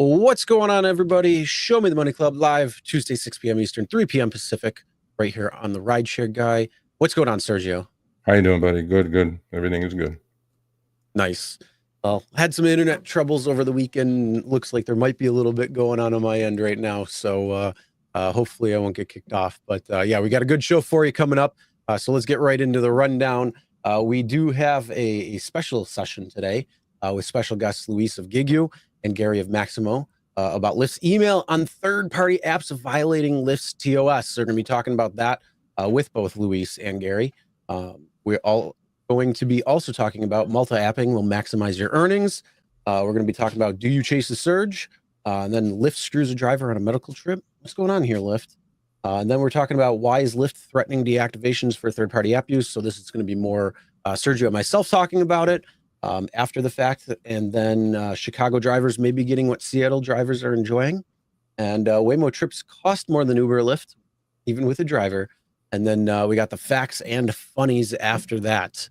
What's going on, everybody? Show Me the Money Club live Tuesday, 6 p.m. Eastern, 3 p.m. Pacific, right here on the Rideshare Guy. What's going on, Sergio? How you doing, buddy? Good. Everything is good. Nice. Well, had some internet troubles over the weekend. Looks like there might be a little bit going on my end right now. So hopefully I won't get kicked off. But yeah, we got a good show for you coming up. So let's get right into the rundown. We do have a special session today with special guests Luis of GigU and Gary of Maxymo about Lyft's email on third-party apps violating Lyft's TOS. They're going to be talking about that with both Luis and Gary. We're all going to be also talking about multi-apping will maximize your earnings. We're going to be talking about do you chase a surge? And then Lyft screws a driver on a medical trip. What's going on here, Lyft? And then we're talking about why is Lyft threatening deactivations for third-party app use? So this is going to be more Sergio and myself talking about it after the fact. And then Chicago drivers may be getting what Seattle drivers are enjoying. And Waymo trips cost more than Uber or Lyft, even with a driver. And then we got the facts and funnies after that.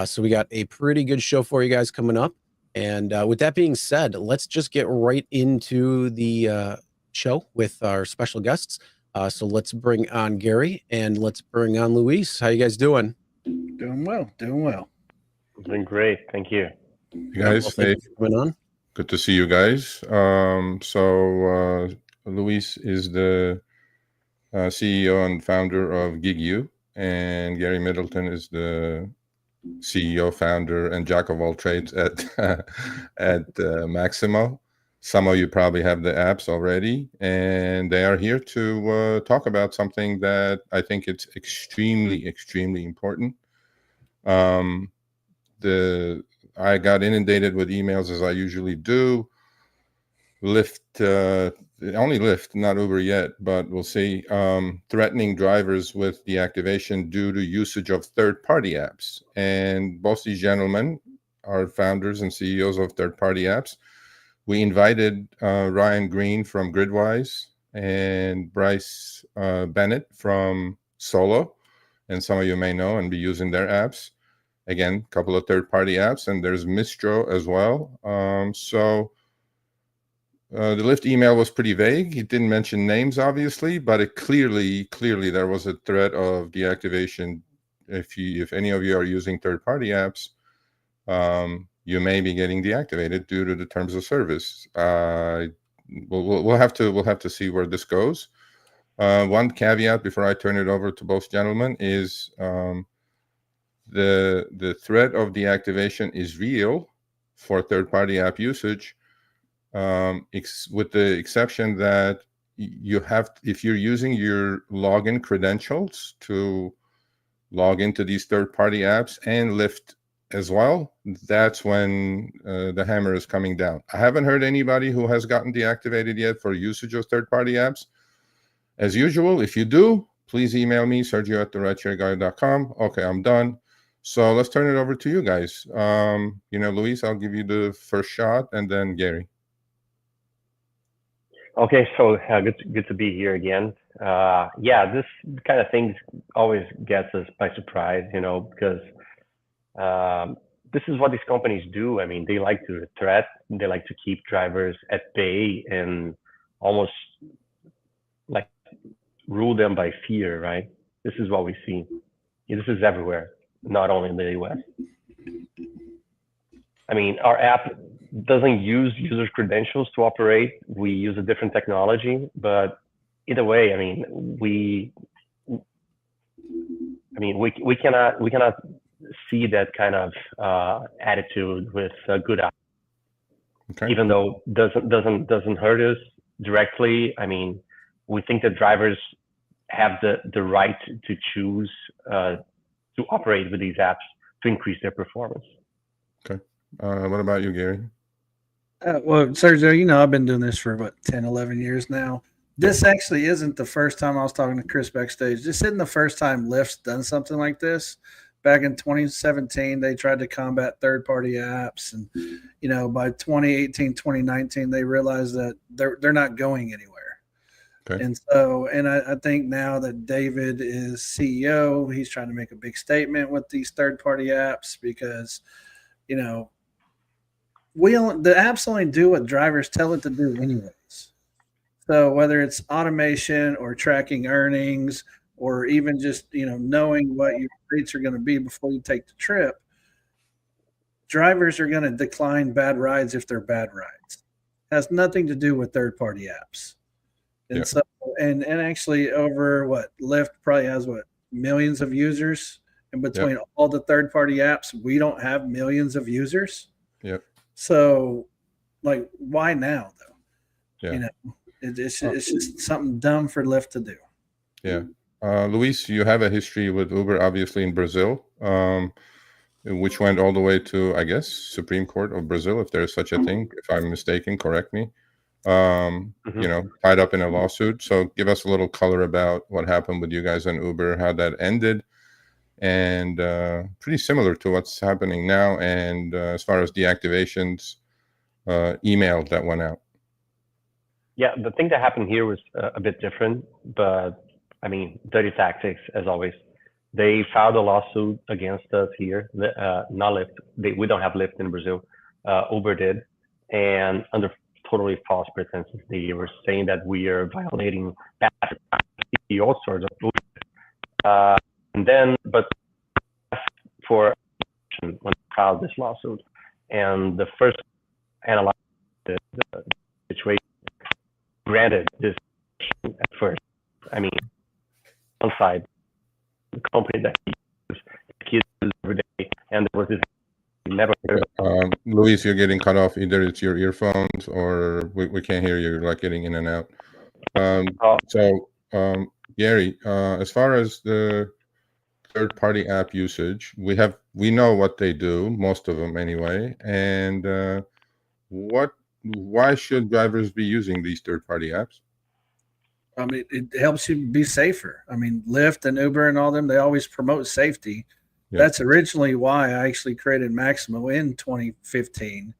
So we got a pretty good show for you guys coming up. And with that being said, let's just get right into the show with our special guests. So let's bring on Gary and let's bring on Luis. How you guys doing? Doing well. Doing great. Thank you. You guys, well, thank you for coming on. Good to see you guys. Luis is the CEO and founder of GigU, and Gary Middleton is the CEO, founder, and jack of all trades at Maxymo. Some of you probably have the apps already, and they are here to talk about something that I think it's extremely important. I got inundated with emails, as I usually do. Lyft, only Lyft, not Uber yet, but we'll see, threatening drivers with deactivation due to usage of third-party apps. And both these gentlemen are founders and CEOs of third-party apps. We invited Ryan Green from Gridwise and Bryce Bennett from Solo, and some of you may know and be using their apps. Again, a couple of third-party apps, and there's Mistro as well. The Lyft email was pretty vague. It didn't mention names, obviously, but it clearly there was a threat of deactivation. If any of you are using third-party apps, you may be getting deactivated due to the terms of service. We'll have to see where this goes. One caveat before I turn it over to both gentlemen is the threat of deactivation is real for third-party app usage, with the exception that you have, if you're using your login credentials to log into these third-party apps and Lyft as well, that's when the hammer is coming down. I haven't heard anybody who has gotten deactivated yet for usage of third-party apps. As usual, if you do, please email me, sergio@therideshareguy.com. Okay, I'm done. So let's turn it over to you guys. Luis, I'll give you the first shot, and then Gary. Okay, so good to be here again. Yeah, this kind of thing always gets us by surprise, because this is what these companies do. I mean, they like to threat, they like to keep drivers at bay and almost like rule them by fear, right? This is what we see. This is everywhere, not only in the US. I mean, our app doesn't use users' credentials to operate. We use a different technology, but either way, I mean, we cannot see that kind of attitude with a good app. Okay. Even though doesn't hurt us directly. I mean, we think that drivers have the right to choose to operate with these apps to increase their performance. Okay. What about you, Gary? Well, Sergio, I've been doing this for about 10, 11 years now. This actually isn't the first time. I was talking to Chris backstage. This isn't the first time Lyft's done something like this. Back in 2017, they tried to combat third-party apps. And, by 2018, 2019, they realized that they're not going anywhere. Okay. And so, I think now that David is CEO, he's trying to make a big statement with these third-party apps because, the apps only do what drivers tell it to do anyways. So whether it's automation or tracking earnings or even just knowing what your rates are going to be before you take the trip, drivers are going to decline bad rides if they're bad rides. It has nothing to do with third-party apps. And so and actually over Lyft probably has millions of users, and between all the third-party apps, we don't have millions of users. Yep. So why now though? Yeah. It's just something dumb for Lyft to do. Yeah. Luis, you have a history with Uber, obviously, in Brazil, which went all the way to, I guess, Supreme Court of Brazil, if there's such a thing. If I'm mistaken, correct me. Tied up in a lawsuit. So give us a little color about what happened with you guys on Uber, how that ended, and pretty similar to what's happening now. And as far as deactivations, email that went out. Yeah, the thing that happened here was a bit different, but I mean, dirty tactics as always. They filed a lawsuit against us here, not Lyft. We don't have Lyft in Brazil. Uber did, and under totally false pretenses, they were saying that we are violating all sorts of. And then, but for when they filed this lawsuit, and the first analyzed the situation, granted this at first. I mean, on side, the company that he uses every day, and there was this never. Luis, you're getting cut off. Either it's your earphones or we can't hear you. You're like getting in and out. Gary, as far as the third-party app usage, we know what they do, most of them anyway, and why should drivers be using these third-party apps? I mean, it helps you be safer. I mean, Lyft and Uber and all them, they always promote safety. Yeah. That's originally why I actually created Maxymo in 2015,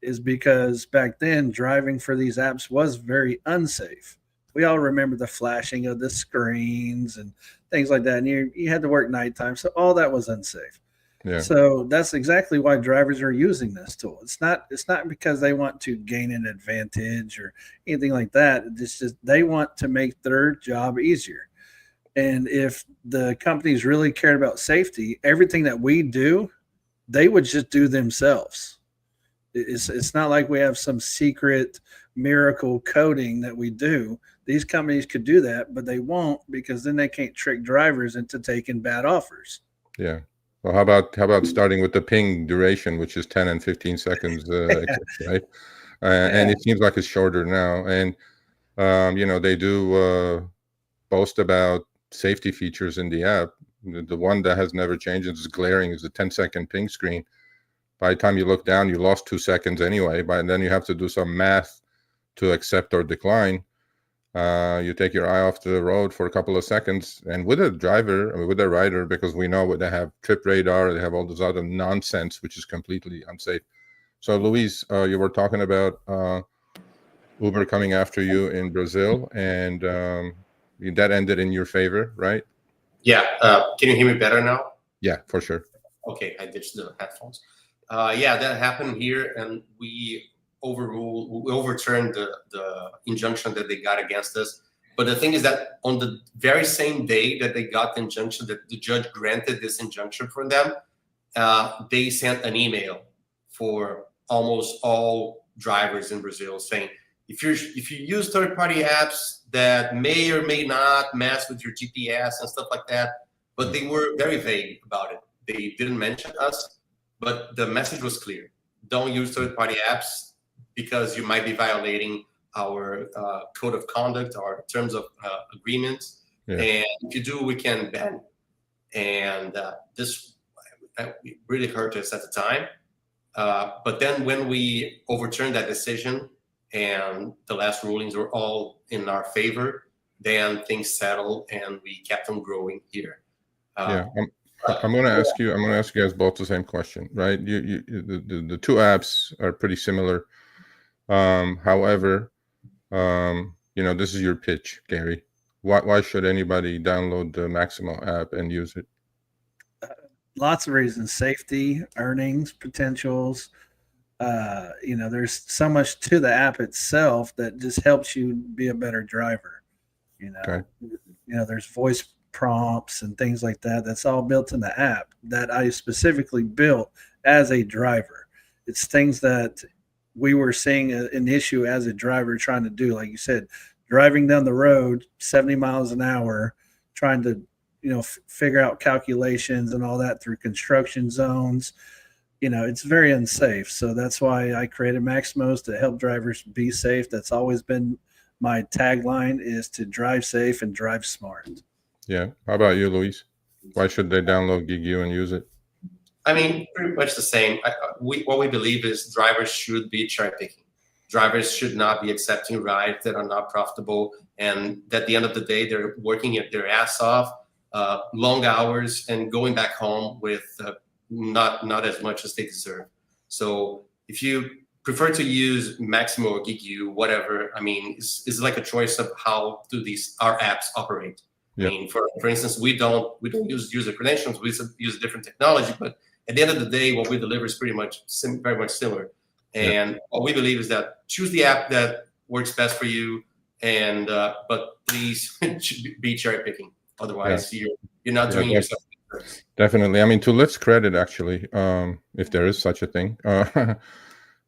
is because back then driving for these apps was very unsafe. We all remember the flashing of the screens and things like that. And you had to work nighttime. So all that was unsafe. Yeah. So that's exactly why drivers are using this tool. It's not because they want to gain an advantage or anything like that. It's just they want to make their job easier. And if the companies really cared about safety, everything that we do, they would just do themselves. It's not like we have some secret miracle coding that we do. These companies could do that, but they won't, because then they can't trick drivers into taking bad offers. Yeah. Well, how about starting with the ping duration, which is 10 and 15 seconds, right? And it seems like it's shorter now. And they do boast about safety features in the app. The one that has never changed and is glaring is the 10-second ping screen. By the time you look down, you lost 2 seconds anyway. And then you have to do some math to accept or decline. You take your eye off the road for a couple of seconds, and with a driver, with a rider, because we know they have trip radar, they have all this other nonsense, which is completely unsafe. So, Luis, you were talking about Uber coming after you in Brazil, and that ended in your favor, right? Yeah. Can you hear me better now? Yeah, for sure. Okay, I ditched the headphones. Yeah, that happened here, and we overturned the injunction that they got against us. But the thing is that on the very same day that they got the injunction, that the judge granted this injunction for them, they sent an email for almost all drivers in Brazil saying, if you use third-party apps that may or may not mess with your GPS and stuff like that, but they were very vague about it. They didn't mention us, but the message was clear. Don't use third-party apps, because you might be violating our code of conduct, our terms of agreements. Yeah. And if you do, we can ban. And this really hurt us at the time. But then when we overturned that decision and the last rulings were all in our favor, then things settled and we kept on growing here. I'm going to ask you guys both the same question, right? The two apps are pretty similar. However, this is your pitch, Gary. Why should anybody download the Maxymo app and use it? Lots of reasons: safety, earnings, potentials. There's so much to the app itself that just helps you be a better driver. Okay. There's voice prompts and things like that. That's all built in the app that I specifically built as a driver. It's things that we were seeing an issue as a driver trying to do, like you said, driving down the road 70 miles an hour, trying to, figure out calculations and all that through construction zones. It's very unsafe. So that's why I created Maxymos to help drivers be safe. That's always been my tagline, is to drive safe and drive smart. Yeah. How about you, Luis? Why should they download GigU and use it? I mean, pretty much the same. What we believe is drivers should be cherry picking. Drivers should not be accepting rides that are not profitable, and at the end of the day, they're working their ass off, long hours, and going back home with not as much as they deserve. So if you prefer to use Maxymo or GigU, whatever, I mean, it's like a choice of how do our apps operate. Yeah. I mean, for instance, we don't use user credentials. We use a different technology, but at the end of the day, what we deliver is pretty much very much similar. And what we believe is that choose the app that works best for you, and but please be cherry picking. Otherwise, you're not doing yourself. Definitely. I mean, to Lyft's credit, actually, if there is such a thing,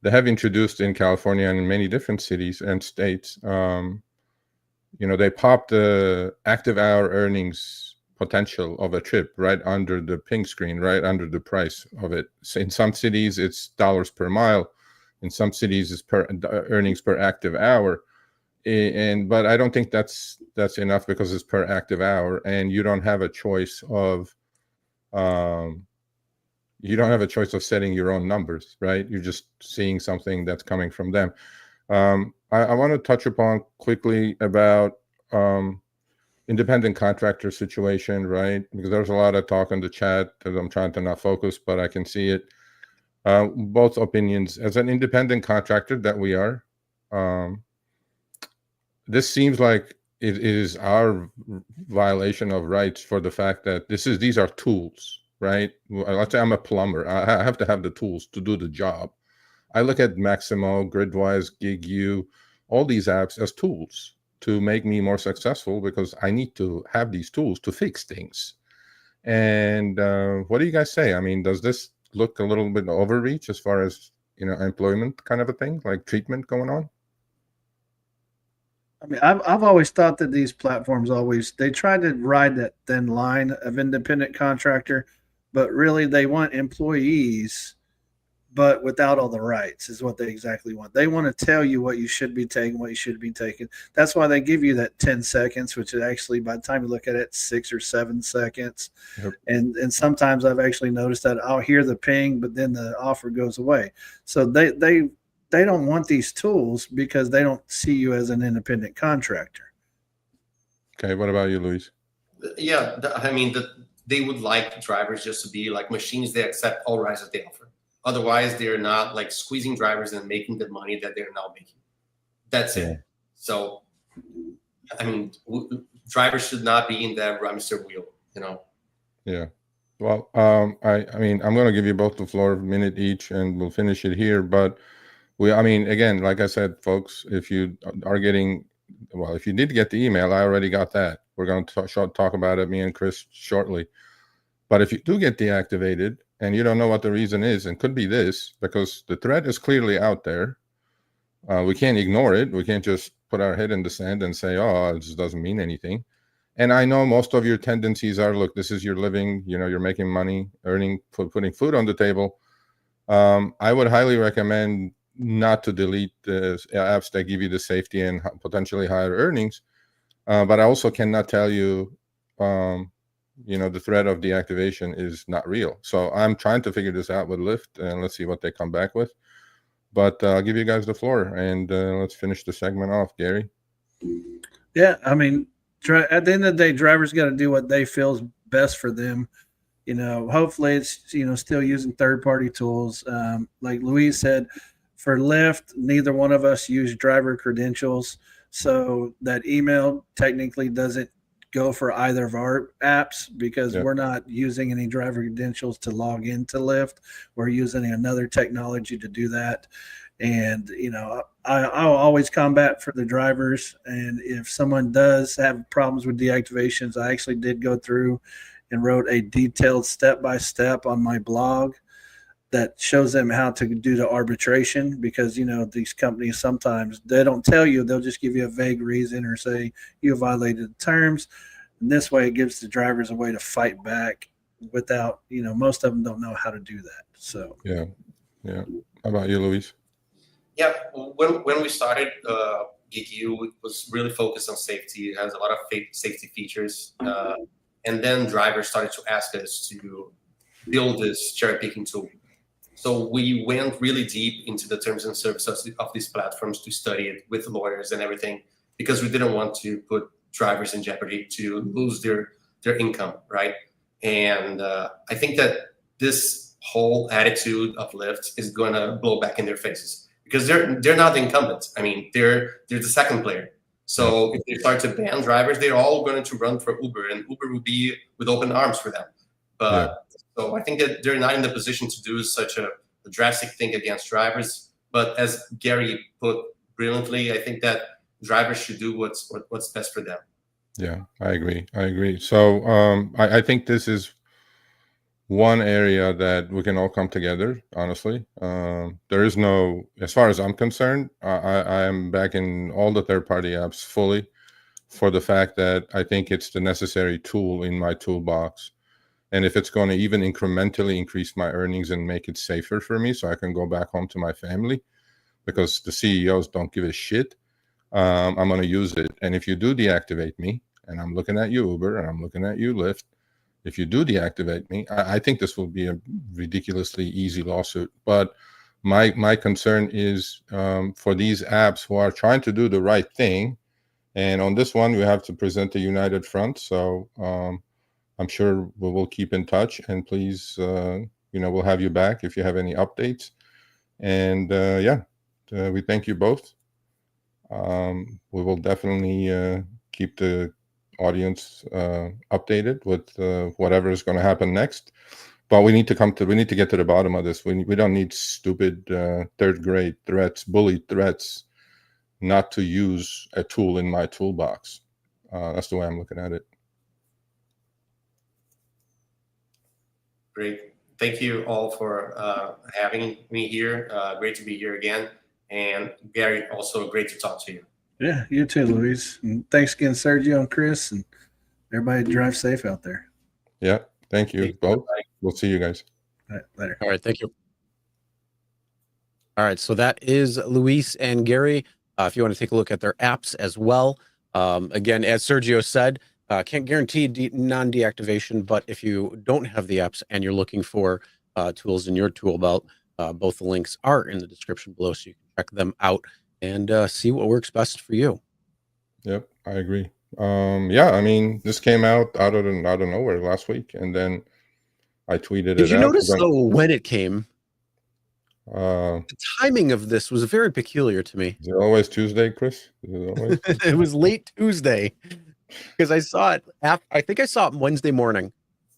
they have introduced in California and in many different cities and states, they popped the active hour earnings potential of a trip right under the ping screen, right under the price of it. So in some cities, it's dollars per mile. In some cities, it's earnings per active hour. But I don't think that's enough, because it's per active hour, and you don't have a choice of setting your own numbers, right? You're just seeing something that's coming from them. I want to touch upon quickly about independent contractor situation, right? Because there's a lot of talk in the chat that I'm trying to not focus, but I can see it. Both opinions. As an independent contractor that we are, this seems like it is our violation of rights for the fact that these are tools, right? Let's say I'm a plumber. I have to have the tools to do the job. I look at Maxymo, Gridwise, GigU, all these apps as tools to make me more successful, because I need to have these tools to fix things. And what do you guys say? I mean, does this look a little bit overreach as far as, employment kind of a thing, like treatment going on? I mean, I've always thought that these platforms they try to ride that thin line of independent contractor, but really they want employees, but without all the rights is what they exactly want. They want to tell you what you should be taking, what you should be taking. That's why they give you that 10 seconds, which is actually, by the time you look at it, 6 or 7 seconds. Yep. And sometimes I've actually noticed that I'll hear the ping, but then the offer goes away. So they don't want these tools because they don't see you as an independent contractor. Okay, what about you, Luis? Yeah, I mean, they would like drivers just to be like machines. They accept all rides that they offer. Otherwise, they're not like squeezing drivers and making the money that they're now making. That's it. So, I mean, drivers should not be in that hamster wheel, Yeah. Well, I mean, I'm going to give you both the floor, a minute each, and we'll finish it here. But again, like I said, folks, if you did get the email, I already got that. We're going to talk about it, me and Chris, shortly. But if you do get deactivated and you don't know what the reason is, and could be this, because the threat is clearly out there. We can't ignore it. We can't just put our head in the sand and say, oh, it just doesn't mean anything. And I know most of your tendencies are, look, this is your living, you're making money, putting food on the table. I would highly recommend not to delete the apps that give you the safety and potentially higher earnings. But I also cannot tell you, the threat of deactivation is not real. So I'm trying to figure this out with Lyft, and let's see what they come back with. But I'll give you guys the floor, and let's finish the segment off, Gary. Yeah, I mean, at the end of the day, drivers got to do what they feel is best for them. Hopefully it's, still using third-party tools. Like Luis said, for Lyft, neither one of us use driver credentials. So that email technically doesn't go for either of our apps because Yeah. we're not using any driver credentials to log into Lyft. We're using another technology to do that. And, I'll always combat for the drivers. And if someone does have problems with deactivations, I actually did go through and wrote a detailed step-by-step on my blog that shows them how to do the arbitration, because these companies sometimes they don't tell you, they'll just give you a vague reason or say you violated the terms, and this way it gives the drivers a way to fight back without most of them don't know how to do that. So Yeah. How about you, Luis? Yeah, when we started GigU, it was really focused on safety. It has a lot of safety features, and then drivers started to ask us to build this cherry picking tool. So we went really deep into the terms and services of these platforms to study it with lawyers and everything, because we didn't want to put drivers in jeopardy to lose their income, right? And I think that this whole attitude of Lyft is going to blow back in their faces, because they're not the incumbents. I mean, they're the second player. So if they start to ban drivers, they're all going to run for Uber, and Uber will be with open arms for them. But so I think that they're not in the position to do such a drastic thing against drivers. But as Gary put brilliantly, I think that drivers should do what's best for them. Yeah, I agree. So I think this is one area that we can all come together, honestly. There is no, as far as I'm concerned, I am backing all the third-party apps fully, for the fact that I think it's the necessary tool in my toolbox. And if it's going to even incrementally increase my earnings and make it safer for me so I can go back home to my family, because the CEOs don't give a shit, I'm going to use it. And if you do deactivate me, and I'm looking at you, Uber, and I'm looking at you, Lyft, if you do deactivate me, I think this will be a ridiculously easy lawsuit. But my concern is for these apps who are trying to do the right thing. And on this one, we have to present a united front. So I'm sure we will keep in touch, and please, we'll have you back if you have any updates. And we thank you both. We will definitely keep the audience updated with whatever is going to happen next. But we need to get to the bottom of this. We don't need stupid third grade threats, bully threats, not to use a tool in my toolbox. That's the way I'm looking at it. Great. Thank you all for having me here. Great to be here again. And Gary, also great to talk to you. Yeah, you too, Luis. And thanks again, Sergio and Chris, and everybody drive safe out there. Yeah, thank you both. We'll see you guys. All right, later. All right, thank you. All right, so that is Luis and Gary. If you want to take a look at their apps as well. Again, as Sergio said, can't guarantee non-deactivation, but if you don't have the apps and you're looking for tools in your tool belt, both the links are in the description below, so you can check them out and see what works best for you. Yep, I agree. I mean, this came out out of nowhere last week, and then I tweeted it out. Did you notice though when it came? The timing of this was very peculiar to me. Is it always Tuesday, Chris? Is it always? It was late Tuesday, because I saw it. I think I saw it Wednesday morning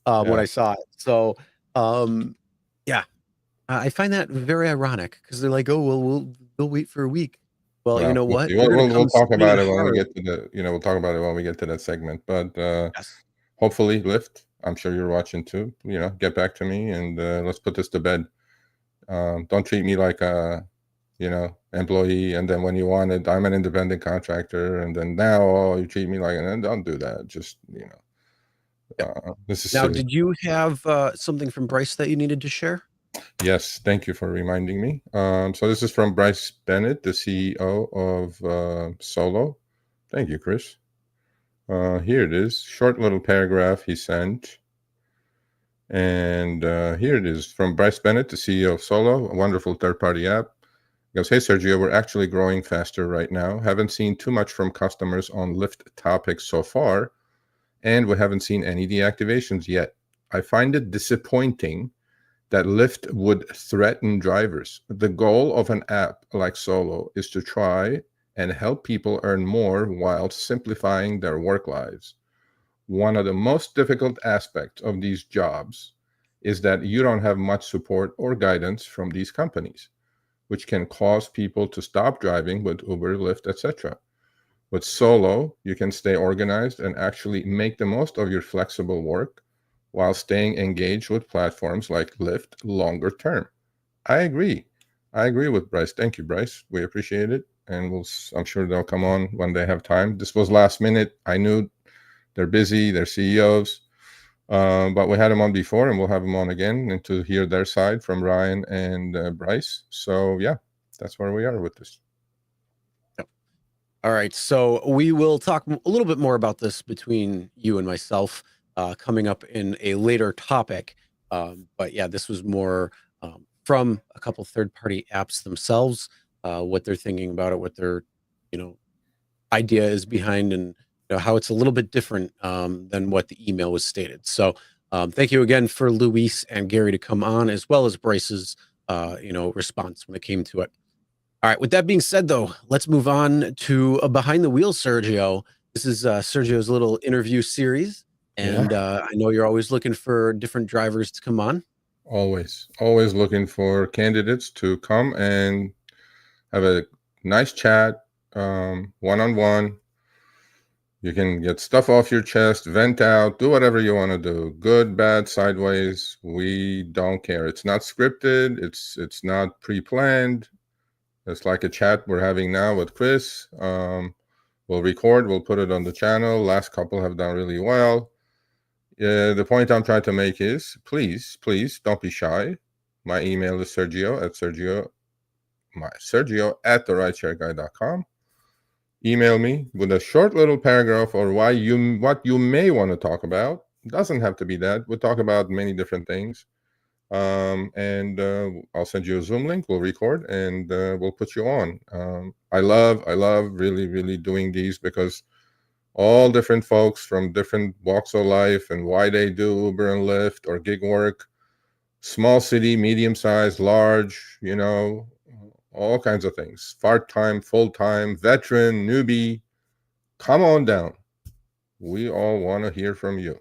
when I saw it. So, I find that very ironic, because they're like, "Oh, well, we'll wait for a week." Well, you know what? We'll talk about it when we get to the. We'll talk about it when we get to that segment. But hopefully, Lyft. I'm sure you're watching too. Get back to me, and let's put this to bed. Don't treat me like a, employee, and then when you want it, I'm an independent contractor, and then now, you treat me like, and then don't do that. Just, this is now. silly. Did you have something from Bryce that you needed to share? Yes, thank you for reminding me. So this is from Bryce Bennett, the CEO of Solo. Thank you, Chris. Here it is, short little paragraph he sent. And here it is from Bryce Bennett, the CEO of Solo, a wonderful third-party app. He goes, "Hey, Sergio, we're actually growing faster right now. Haven't seen too much from customers on Lyft topics so far, and we haven't seen any deactivations yet. I find it disappointing that Lyft would threaten drivers. The goal of an app like Solo is to try and help people earn more while simplifying their work lives. one of the most difficult aspects of these jobs is that you don't have much support or guidance from these companies, which can cause people to stop driving with Uber, Lyft, etc. With solo, you can stay organized and actually make the most of your flexible work while staying engaged with platforms like Lyft longer term. I agree. I agree with Bryce. Thank you, Bryce. We appreciate it. And I'm sure they'll come on when they have time. This was last minute. I knew they're busy, they're CEOs. But we had them on before, and we'll have them on again and to hear their side from Ryan and Bryce. So yeah, that's where we are with this. All right, so we will talk a little bit more about this between you and myself coming up in a later topic. But yeah, this was more from a couple third-party apps themselves, what they're thinking about it, what their idea is behind, and how it's a little bit different than what the email was stated. So thank you again for Luis and Gary to come on, as well as Bryce's response when it came to it. All right, with that being said, though, let's move on to Behind the Wheel, Sergio. This is Sergio's little interview series, and I know you're always looking for different drivers to come on. Always looking for candidates to come and have a nice chat, one-on-one. You can get stuff off your chest, vent out, do whatever you want to do. Good, bad, sideways. We don't care. It's not scripted. It's not pre-planned. It's like a chat we're having now with Chris. We'll record. We'll put it on the channel. Last couple have done really well. The point I'm trying to make is, please don't be shy. My email is Sergio at therideshareguy.com. Email me with a short little paragraph or what you may want to talk about. It doesn't have to be that. We'll talk about many different things. And I'll send you a Zoom link. We'll record and we'll put you on. I love really doing these because all different folks from different walks of life and why they do Uber and Lyft or gig work, small city, medium size, large, all kinds of things. Part-time, full-time, veteran, newbie. Come on down. We all want to hear from you.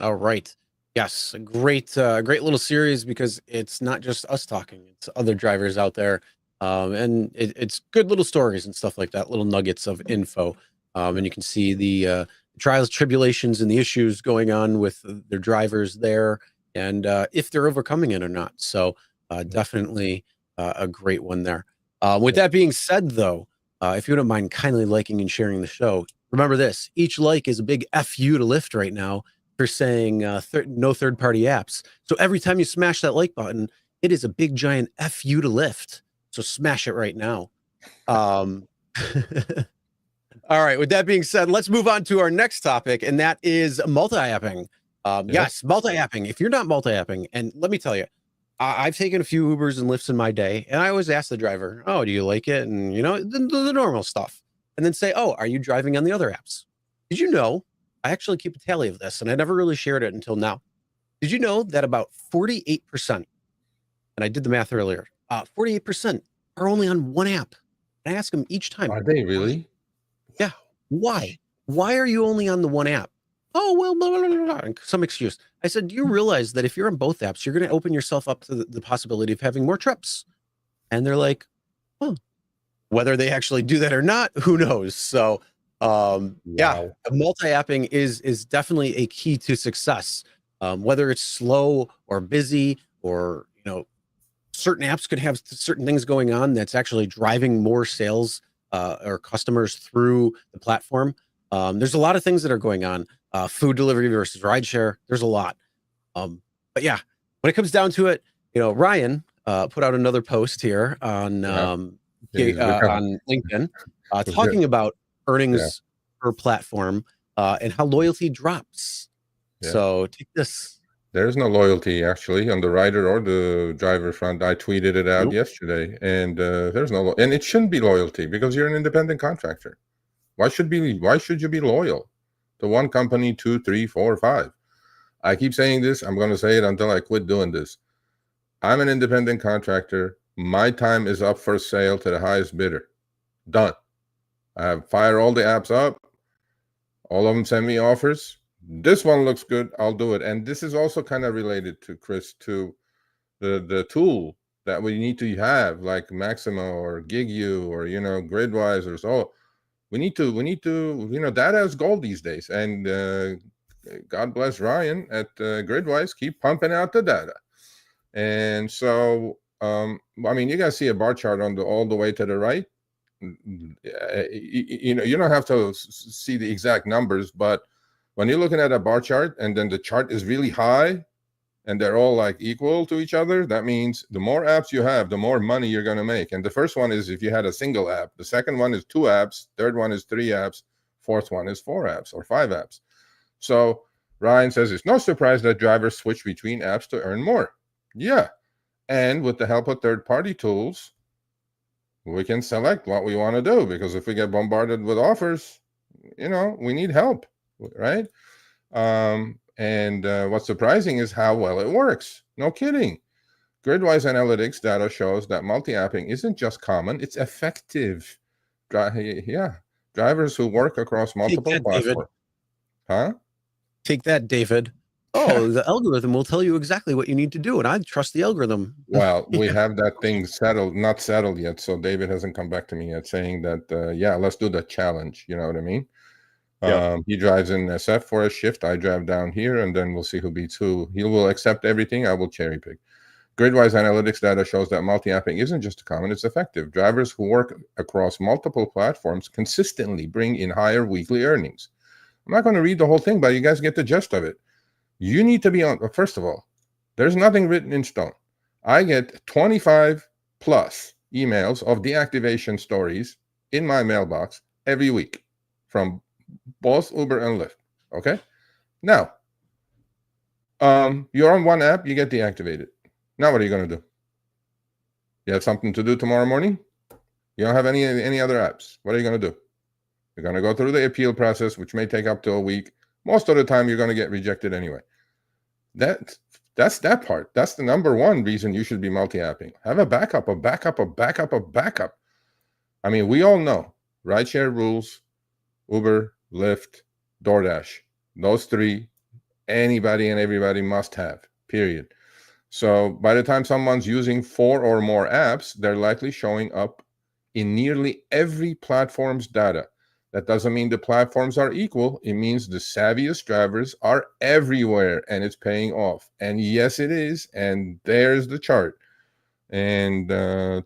All right. Yes, a great little series because it's not just us talking; it's other drivers out there, and it's good little stories and stuff like that, little nuggets of info, and you can see the trials, tribulations, and the issues going on with their drivers there, and if they're overcoming it or not. So definitely a great one there. With that being said, though, if you don't mind kindly liking and sharing the show, remember this: each like is a big FU to Lyft right now for saying no third-party apps. So every time you smash that like button, it is a big giant FU to Lyft. So smash it right now. All right. With that being said, let's move on to our next topic, and that is multi-apping. Yes, multi-apping. If you're not multi-apping, and let me tell you, I've taken a few Ubers and Lyfts in my day, and I always ask the driver, "Oh, do you like it?" And the normal stuff, and then say, "Oh, are you driving on the other apps?" Did you know? I actually keep a tally of this, and I never really shared it until now. Did you know that about 48%, and I did the math earlier, 48% are only on one app? And I ask them each time. Are they really? Yeah. Why? Why are you only on the one app? Oh, well, blah, blah, blah, blah, some excuse. I said, do you realize that if you're on both apps, you're going to open yourself up to the possibility of having more trips? And they're like, oh, whether they actually do that or not, who knows? So, yeah, multi-apping is definitely a key to success. Whether it's slow or busy, or certain apps could have certain things going on that's actually driving more sales or customers through the platform. There's a lot of things that are going on. Food delivery versus rideshare. There's a lot. But yeah, when it comes down to it, Ryan put out another post here on on LinkedIn talking about earnings per platform and how loyalty drops. So take this. There's no loyalty actually on the rider or the driver front. I tweeted it out yesterday, and there's no, and it shouldn't be loyalty because you're an independent contractor. Why should you be loyal to one company, 2, 3, 4, 5? I keep saying this. I'm going to say it until I quit doing this. I'm an independent contractor. My time is up for sale to the highest bidder. Done. I have fired all the apps up. All of them send me offers. This one looks good. I'll do it. And this is also kind of related to Chris, to the tool that we need to have, like Maxymo or GigU or, you know, Gridwise or so. We need to, you know, data is gold these days. And God bless Ryan at Gridwise, keep pumping out the data. And so, I mean, you guys see a bar chart on all the way to the right. You know, you don't have to see the exact numbers, but when you're looking at a bar chart and then the chart is really high and they're all like equal to each other, that means the more apps you have, the more money you're going to make. And the first one is if you had a single app, the second one is 2 apps, third one is 3 apps, fourth one is 4 apps or 5 apps. So Ryan says it's no surprise that drivers switch between apps to earn more. Yeah. And with the help of third-party tools, we can select what we want to do, because if we get bombarded with offers, you know, we need help, right? And what's surprising is how well it works. No kidding. Gridwise analytics data shows that multi-apping isn't just common, it's effective. Yeah, drivers who work across multiple platforms. Huh? Take that, David. Oh, the algorithm will tell you exactly what you need to do, and I trust the algorithm. Well, we have that thing settled, not settled yet. So David hasn't come back to me yet saying that, yeah, let's do the challenge. You know what I mean? Yeah. He drives in SF for a shift. I drive down here, and then we'll see who beats who. He will accept everything. I will cherry pick. Gridwise analytics data shows that multi-apping isn't just common, it's effective. Drivers who work across multiple platforms consistently bring in higher weekly earnings. I'm not going to read the whole thing, but you guys get the gist of it. You need to be on, first of all, there's nothing written in stone. I get 25 plus emails of deactivation stories in my mailbox every week from both Uber and Lyft. Okay. Now, you're on one app, you get deactivated. Now, what are you going to do? You have something to do tomorrow morning? You don't have any other apps. What are you going to do? You're going to go through the appeal process, which may take up to a week. Most of the time, you're going to get rejected anyway. That's that part. That's the number one reason you should be multi-apping. Have a backup, a backup, a backup, a backup. I mean, we all know rideshare rules, Uber, Lyft, DoorDash. Those 3, anybody and everybody must have, period. So by the time someone's using 4 or more apps, they're likely showing up in nearly every platform's data. That doesn't mean the platforms are equal. It means the savviest drivers are everywhere, and it's paying off. And yes, it is. And there's the chart. And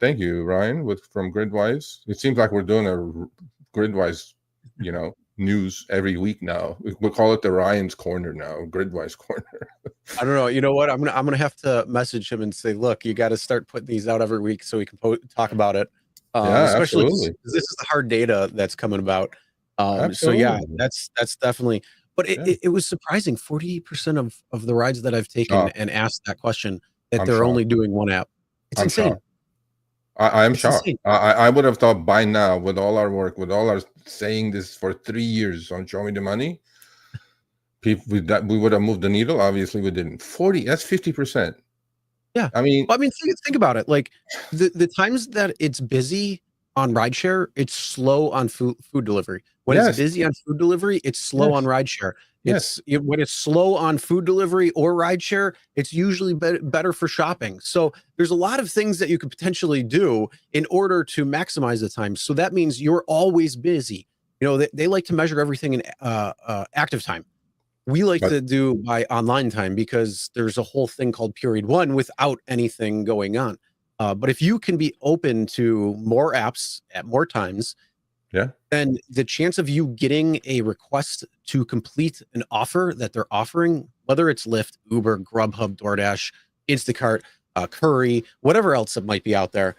thank you, Ryan, from Gridwise. It seems like we're doing a Gridwise, you know, news every week now. We'll call it the Ryan's Corner now, Gridwise Corner. I don't know. You know what? I'm gonna have to message him and say, look, you got to start putting these out every week so we can talk about it. Yeah, especially absolutely. this is the hard data that's coming about. So yeah, that's definitely. But it was surprising. 40% of the rides that I've taken and asked that question that they're only doing one app. It's insane. I am shocked. I would have thought by now, with all our work, with all our saying this for 3 years on Show Me the Money, we would have moved the needle. Obviously, we didn't. 40, that's 50%. Yeah. I mean, think about it. Like the times that it's busy on rideshare, it's slow on food delivery. When it's busy on food delivery, it's slow on rideshare. When it's slow on food delivery or rideshare, it's usually better for shopping. So there's a lot of things that you could potentially do in order to maximize the time. So that means you're always busy. You know, they like to measure everything in active time. We like to do by online time because there's a whole thing called period 1 without anything going on. But if you can be open to more apps at more times, then the chance of you getting a request to complete an offer that they're offering, whether it's Lyft, Uber, Grubhub, DoorDash, Instacart, Curry, whatever else that might be out there,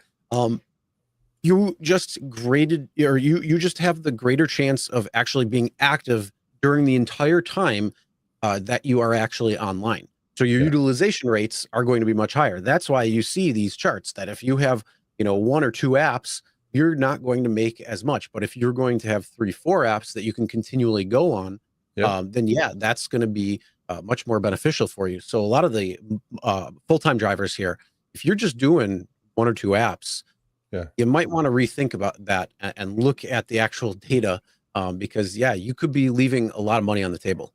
you just you just have the greater chance of actually being active during the entire time that you are actually online. So your utilization rates are going to be much higher. That's why you see these charts that if you have, 1 or 2 apps, you're not going to make as much. But if you're going to have 3, 4 apps that you can continually go on, then that's going to be much more beneficial for you. So a lot of the full-time drivers here, if you're just doing 1 or 2 apps, you might want to rethink about that and look at the actual data because yeah, you could be leaving a lot of money on the table.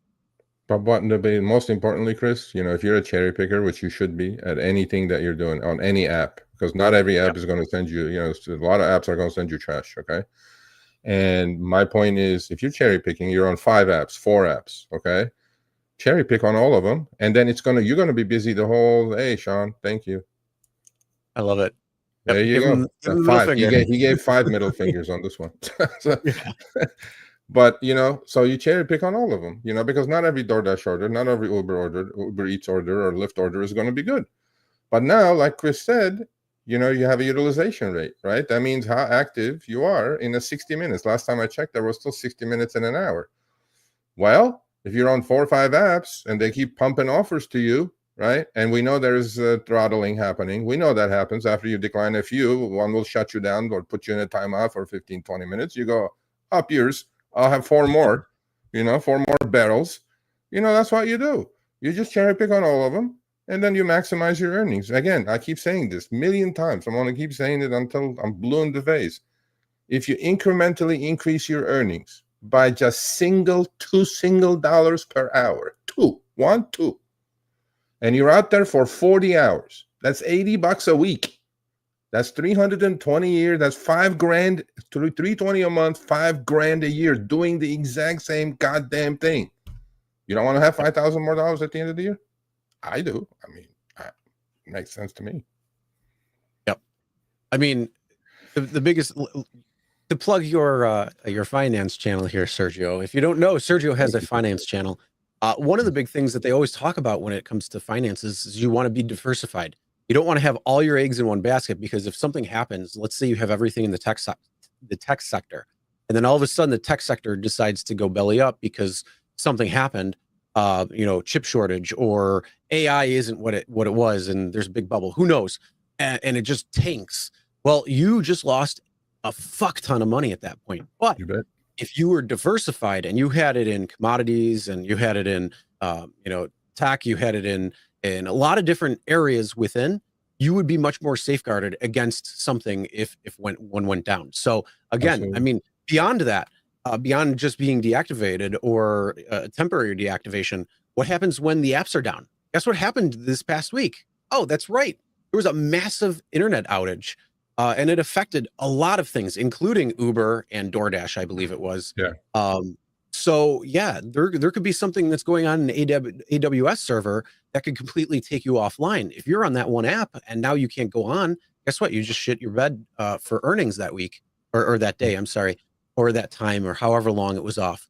But most importantly, Chris, if you're a cherry picker, which you should be at anything that you're doing on any app, because not every app is going to send you, a lot of apps are going to send you trash. Okay. And my point is, if you're cherry picking, you're on 5 apps, 4 apps. Okay. Cherry pick on all of them. And then you're going to be busy the whole, hey, Sean, thank you. I love it. There you go. Give him 5. He gave 5 middle fingers on this one. But so you cherry pick on all of them, because not every DoorDash order, not every Uber Eats order or Lyft order is going to be good. But now, like Chris said, you have a utilization rate, right? That means how active you are in the 60 minutes. Last time I checked, there was still 60 minutes in an hour. Well, if you're on 4 or 5 apps and they keep pumping offers to you, right? And we know there's throttling happening. We know that happens after you decline a few. One will shut you down or put you in a timeout for 15, 20 minutes. You go, up yours. I'll have 4 more, 4 more barrels. That's what you do. You just cherry pick on all of them, and then you maximize your earnings. Again, I keep saying this a million times. I'm going to keep saying it until I'm blue in the face. If you incrementally increase your earnings by just $2 dollars per hour, 2, and you're out there for 40 hours, that's $80 a week. That's 320 a year. That's $5,000, $320 a month, $5,000 a year, doing the exact same goddamn thing. You don't want to have $5,000 more dollars at the end of the year? I do. I mean, it makes sense to me. Yep. I mean, the biggest to plug your finance channel here, Sergio. If you don't know, Sergio has a finance channel. One of the big things that they always talk about when it comes to finances is you want to be diversified. You don't want to have all your eggs in one basket, because if something happens, let's say you have everything in the tech sector, and then all of a sudden the tech sector decides to go belly up because something happened, chip shortage, or AI isn't what it was, and there's a big bubble, who knows, and it just tanks. Well, you just lost a fuck ton of money at that point. But You bet. if you were diversified and you had it in commodities, and you had it in tech, you had it in a lot of different areas within, you would be much more safeguarded against something if one went down. So again, Absolutely. I mean, beyond that, beyond just being deactivated or temporary deactivation, what happens when the apps are down? Guess what happened this past week? Oh, that's right. There was a massive internet outage, and it affected a lot of things, including Uber and DoorDash, I believe it was. Yeah. So yeah, there could be something that's going on in an AWS server that could completely take you offline. If you're on that one app and now you can't go on, guess what? You just shit your bed for earnings that week or that day. I'm sorry, or that time, or however long it was off.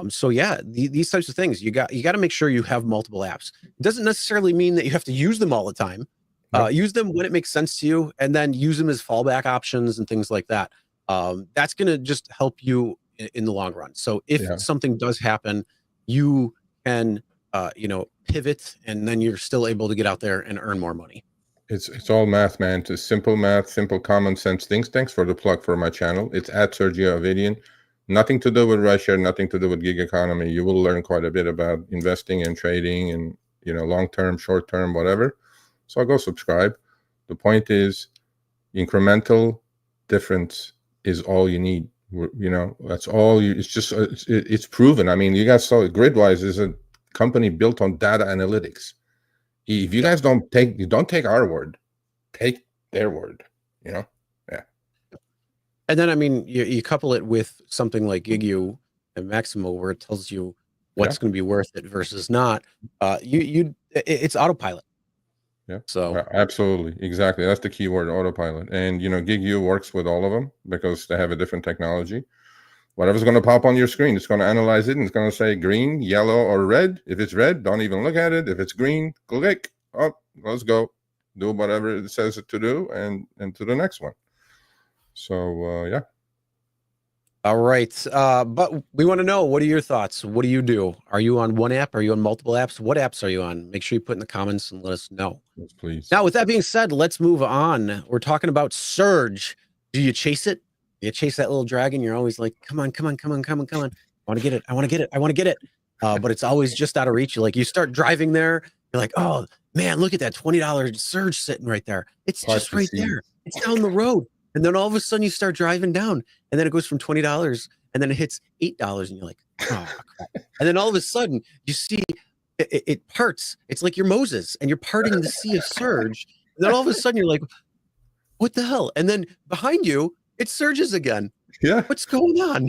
So yeah, these types of things, you got to make sure you have multiple apps. It doesn't necessarily mean that you have to use them all the time. Nope. Use them when it makes sense to you, and then use them as fallback options and things like that. That's going to just help you in the long run. So if something does happen, you can pivot, and then you're still able to get out there and earn more money. It's all math, man. It's simple math, simple common sense things. Thanks for the plug for my channel. It's at Sergio Avidian. Nothing to do with Rideshare, nothing to do with gig economy. You will learn quite a bit about investing and trading and long-term, short-term, whatever. So go subscribe. The point is, incremental difference is all you need. That's all you. It's just it's proven. I mean, you guys saw Gridwise is a company built on data analytics. If you guys don't take our word, take their word. Yeah. And then I mean, you couple it with something like GigU and Maxymo, where it tells you what's going to be worth it versus not. It's autopilot. Yeah. So absolutely, exactly. That's the key word, autopilot. And GigU works with all of them because they have a different technology. Whatever's going to pop on your screen, it's going to analyze it, and it's going to say green, yellow, or red. If it's red, don't even look at it. If it's green, click. Oh, let's go. Do whatever it says it to do, and to the next one. So yeah. All right. But we want to know, what are your thoughts? What do you do? Are you on one app? Are you on multiple apps? What apps are you on? Make sure you put in the comments and let us know. Yes, please. Now, with that being said, let's move on. We're talking about Surge. Do you chase it? You chase that little dragon. You're always like, come on. I want to get it. But it's always just out of reach. You start driving there. You're like, oh man, look at that $20 Surge sitting right there. It's just right there. It's down the road. And then all of a sudden you start driving down, and then it goes from $20 and then it hits $8, and you're like, oh crap. And then all of a sudden you see it parts. It's like you're Moses and you're parting the sea of surge. And then all of a sudden you're like, what the hell? And then behind you, it surges again. Yeah. What's going on?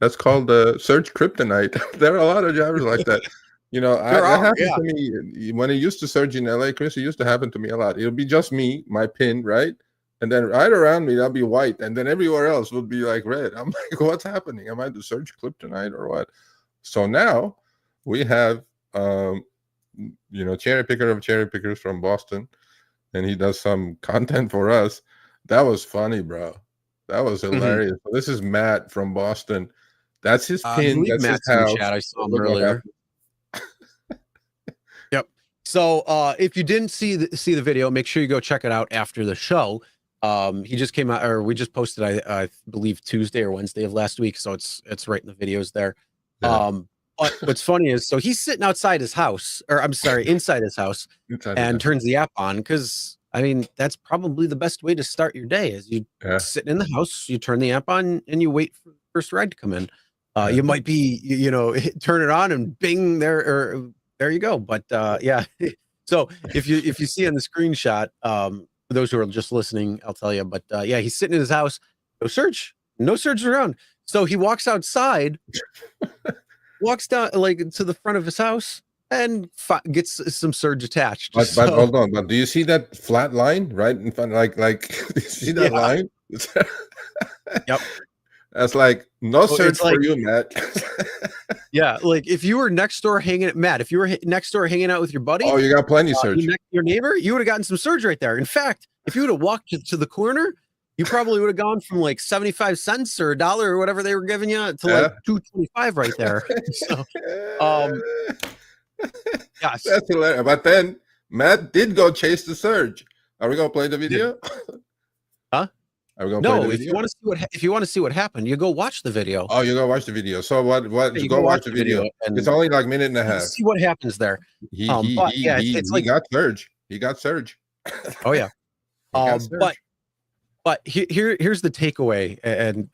That's called surge kryptonite. There are a lot of drivers like that. You know, that happened to me when it used to surge in LA, Chris. It used to happen to me a lot. It'll be just me, my pin, right? And then right around me, that'll be white. And then everywhere else would be like red. I'm like, what's happening? Am I the surge kryptonite or what? So now we have, cherry picker of cherry pickers from Boston. And he does some content for us. That was funny, bro. That was hilarious. Mm-hmm. This is Matt from Boston. That's his pin. That's Matt's his house. In the chat. I saw him earlier. Yep. So if you didn't see the video, make sure you go check it out after the show. He just came out, or we just posted, I believe Tuesday or Wednesday of last week. So it's right in the videos there. Yeah. But what's funny is, so he's sitting outside his house, or I'm sorry, inside his house, and turns the app on, because I mean, that's probably the best way to start your day, is you sitting in the house, you turn the app on, and you wait for the first ride to come in. You might be, turn it on and bing, there you go. But yeah, so if you see on the screenshot, for those who are just listening, I'll tell you. But yeah, he's sitting in his house, no surge around. So he walks outside, walks down like to the front of his house, and gets some surge attached. But hold on, but do you see that flat line right in front? Like you see that line? Yep. That's like no surge for you, Matt. Yeah, like if you were next door hanging out with your buddy, oh, you got plenty of surge. Your neighbor, you would have gotten some surge right there. In fact, if you would have walked to the corner, you probably would have gone from like 75 cents or $1 or whatever they were giving you to like $2.25 right there. So, yes, that's hilarious. But then Matt did go chase the surge. Are we gonna play the video? Huh? Are we gonna play the video? if you want to see what happened, you go watch the video. Oh, you go watch the video. So what? You go watch the video. It's only like a minute and a half. See what happens there. He got surge. He got surge. Oh yeah. But here's the takeaway, and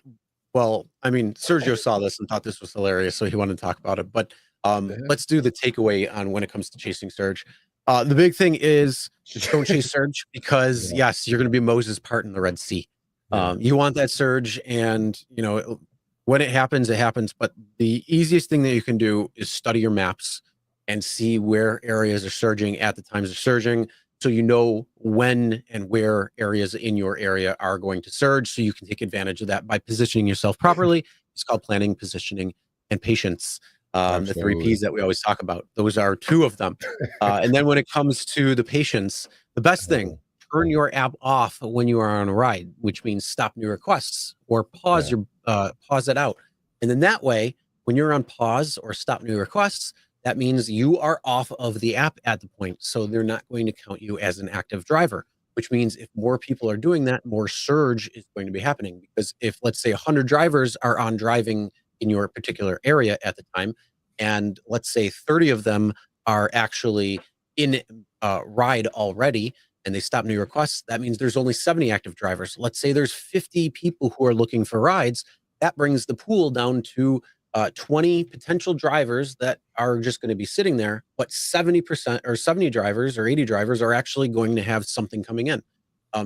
well, I mean, Sergio saw this and thought this was hilarious, so he wanted to talk about it. But let's do the takeaway on when it comes to chasing surge. The big thing is don't chase surge, because yes, you're going to be Moses parting the Red Sea. You want that surge, and when it happens, it happens. But the easiest thing that you can do is study your maps and see where areas are surging at the times they're surging, so you know when and where areas in your area are going to surge, so you can take advantage of that by positioning yourself properly. It's called planning, positioning, and patience. The 3 P's that we always talk about. Those are 2 of them. And then when it comes to the patience, the best thing, turn your app off when you are on a ride, which means stop new requests or pause it out. And then that way, when you're on pause or stop new requests, that means you are off of the app at the point. So they're not going to count you as an active driver, which means if more people are doing that, more surge is going to be happening. Because if, let's say, 100 drivers are on driving in your particular area at the time, and let's say 30 of them are actually in ride already, and they stop new requests, that means there's only 70 active drivers. Let's say there's 50 people who are looking for rides. That brings the pool down to 20 potential drivers that are just going to be sitting there, but 70% or 70 drivers or 80 drivers are actually going to have something coming in.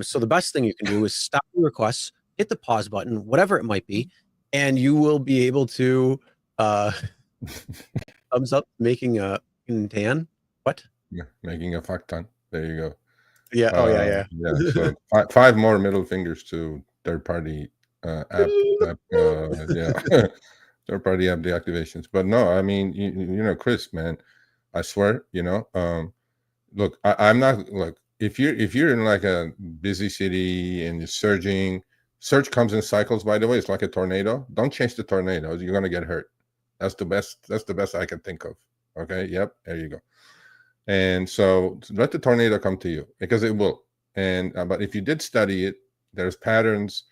So the best thing you can do is stop the requests, hit the pause button, whatever it might be, and you will be able to thumbs up, making a tan. What? Yeah, making a fuck ton. There you go. Yeah. Yeah. So 5 more middle fingers to third-party app. Third-party app deactivations. But no, I mean, Chris, man, I swear, look, I'm not like, if you're in like a busy city and you're surging, surge comes in cycles. By the way, it's like a tornado. Don't chase the tornado. You're gonna get hurt. That's the best I can think of. Okay. Yep. There you go. And so let the tornado come to you, because it will. And but if you did study it, there's patterns.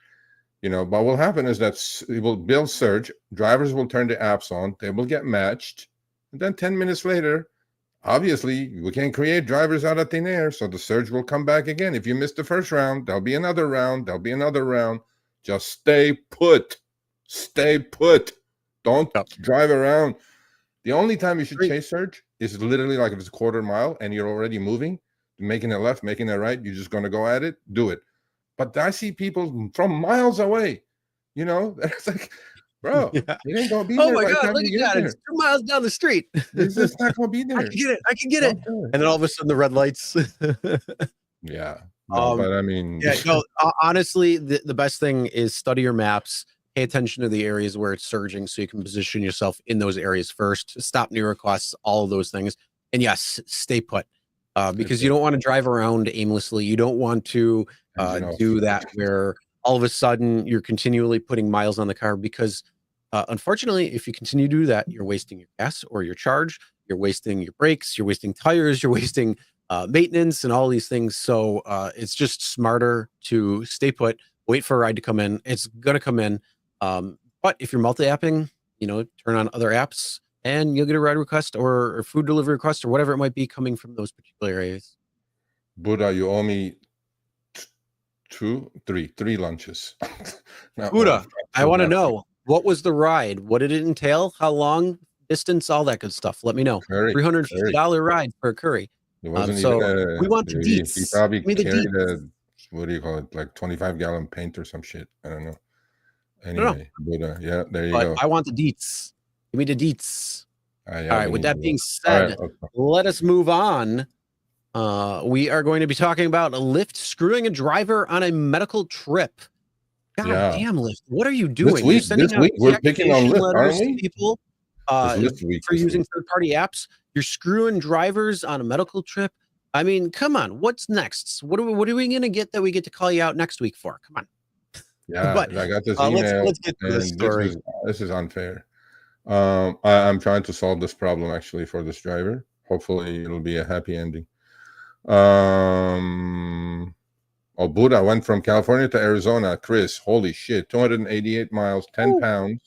But what will happen is that it will build surge. Drivers will turn the apps on. They will get matched. And then 10 minutes later, obviously, we can create drivers out of thin air. So the surge will come back again. If you missed the first round, there'll be another round. There'll be another round. Just stay put. Stay put. Don't drive around. The only time you should chase search is literally like if it's a quarter mile and you're already moving, making a left, making a right, you're just going to go at it, do it. But I see people from miles away, you know, it's like, bro, you ain't going to be there. Oh my by the God, time look you at get that. there. It's 2 miles down the street. It's just not going to be there. I can get it. I can get it. And then all of a sudden the red lights. Yeah. No, but I mean, yeah, no, honestly, the best thing is study your maps, pay attention to the areas where it's surging so you can position yourself in those areas first, stop near requests, all of those things. And yes, stay put, because you don't want to drive around aimlessly. You don't want to do that where all of a sudden you're continually putting miles on the car, because unfortunately, if you continue to do that, you're wasting your gas or your charge, you're wasting your brakes, you're wasting tires, you're wasting maintenance and all these things. So it's just smarter to stay put, wait for a ride to come in. It's going to come in. But if you're multi-apping, you know, turn on other apps and you'll get a ride request or food delivery request or whatever it might be coming from those particular areas. Buddha, you owe me three lunches. Buddha, I want to know, what was the ride? What did it entail? How long, distance, all that good stuff. Let me know. $350 ride for a curry. It wasn't so even we want the deets. He probably Give me the carried deets. what do you call it, like 25-gallon paint or some shit. I don't know. Anyway, Buddha, yeah, there you go. I want the deets. Give me the deets. Yeah, all right, with that being said, let us move on. We are going to be talking about Lyft screwing a driver on a medical trip. God damn, Lyft, what are you doing? This week we're picking on Lyft, aren't we? People for using third-party apps. You're screwing drivers on a medical trip. I mean, come on. What's next? What are we going to get that we get to call you out next week for? Come on. Yeah, but I got this email. Let's get to the story. This is unfair. I'm trying to solve this problem actually for this driver. Hopefully, it'll be a happy ending. Buddha went from California to Arizona. Chris, holy shit, 288 miles, 10 pounds,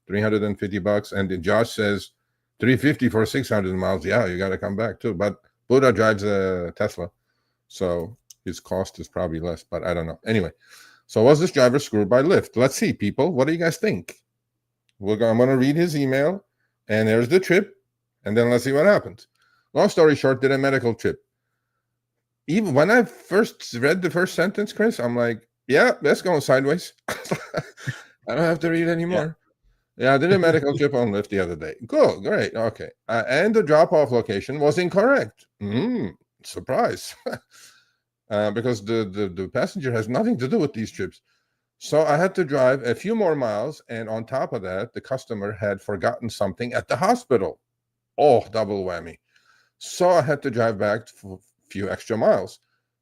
$350. And Josh says 350 for 600 miles. Yeah, you got to come back too. But Buddha drives a Tesla, so his cost is probably less, but I don't know. Anyway, so was this driver screwed by Lyft? Let's see, people. What do you guys think? I'm going to read his email, and there's the trip, and then let's see what happens. Long story short, did a medical trip. Even when I first read the first sentence, Chris, I'm like, yeah, that's going sideways. I don't have to read anymore. Yeah, I did a medical trip on Lyft the other day. Cool, great, okay. And the drop-off location was incorrect. Surprise. Because the passenger has nothing to do with these trips. So I had to drive a few more miles, and on top of that, the customer had forgotten something at the hospital. Oh, double whammy. So I had to drive back for a few extra miles.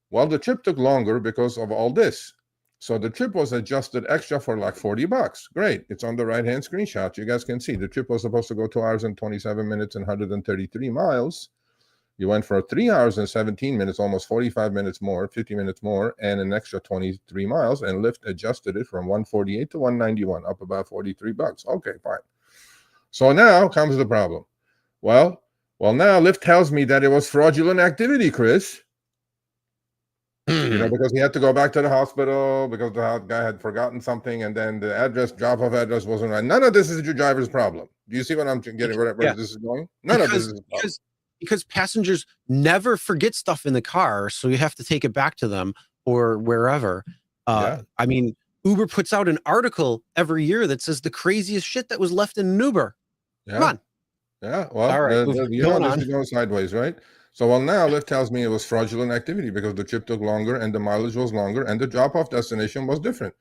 Well, the trip took longer because of all this. So the trip was adjusted extra for like $40. Great. It's on the right-hand screenshot. You guys can see the trip was supposed to go 2 hours and 27 minutes and 133 miles. You went for 3 hours and 17 minutes, almost 45 minutes more, 50 minutes more, and an extra 23 miles. And Lyft adjusted it from 148 to 191, up about $43. Okay, fine. So now comes the problem. Well, now Lyft tells me that it was fraudulent activity, Chris. You know, because he had to go back to the hospital because the guy had forgotten something, and then the drop-off address wasn't right. None of this is your driver's problem. Do you see what I'm getting? Where this is going? None of this is because passengers never forget stuff in the car, so you have to take it back to them or wherever. I mean, Uber puts out an article every year that says the craziest shit that was left in an Uber. Come on. Yeah, well, all right, this is going sideways, right? So, now Lyft tells me it was fraudulent activity because the trip took longer and the mileage was longer and the drop-off destination was different.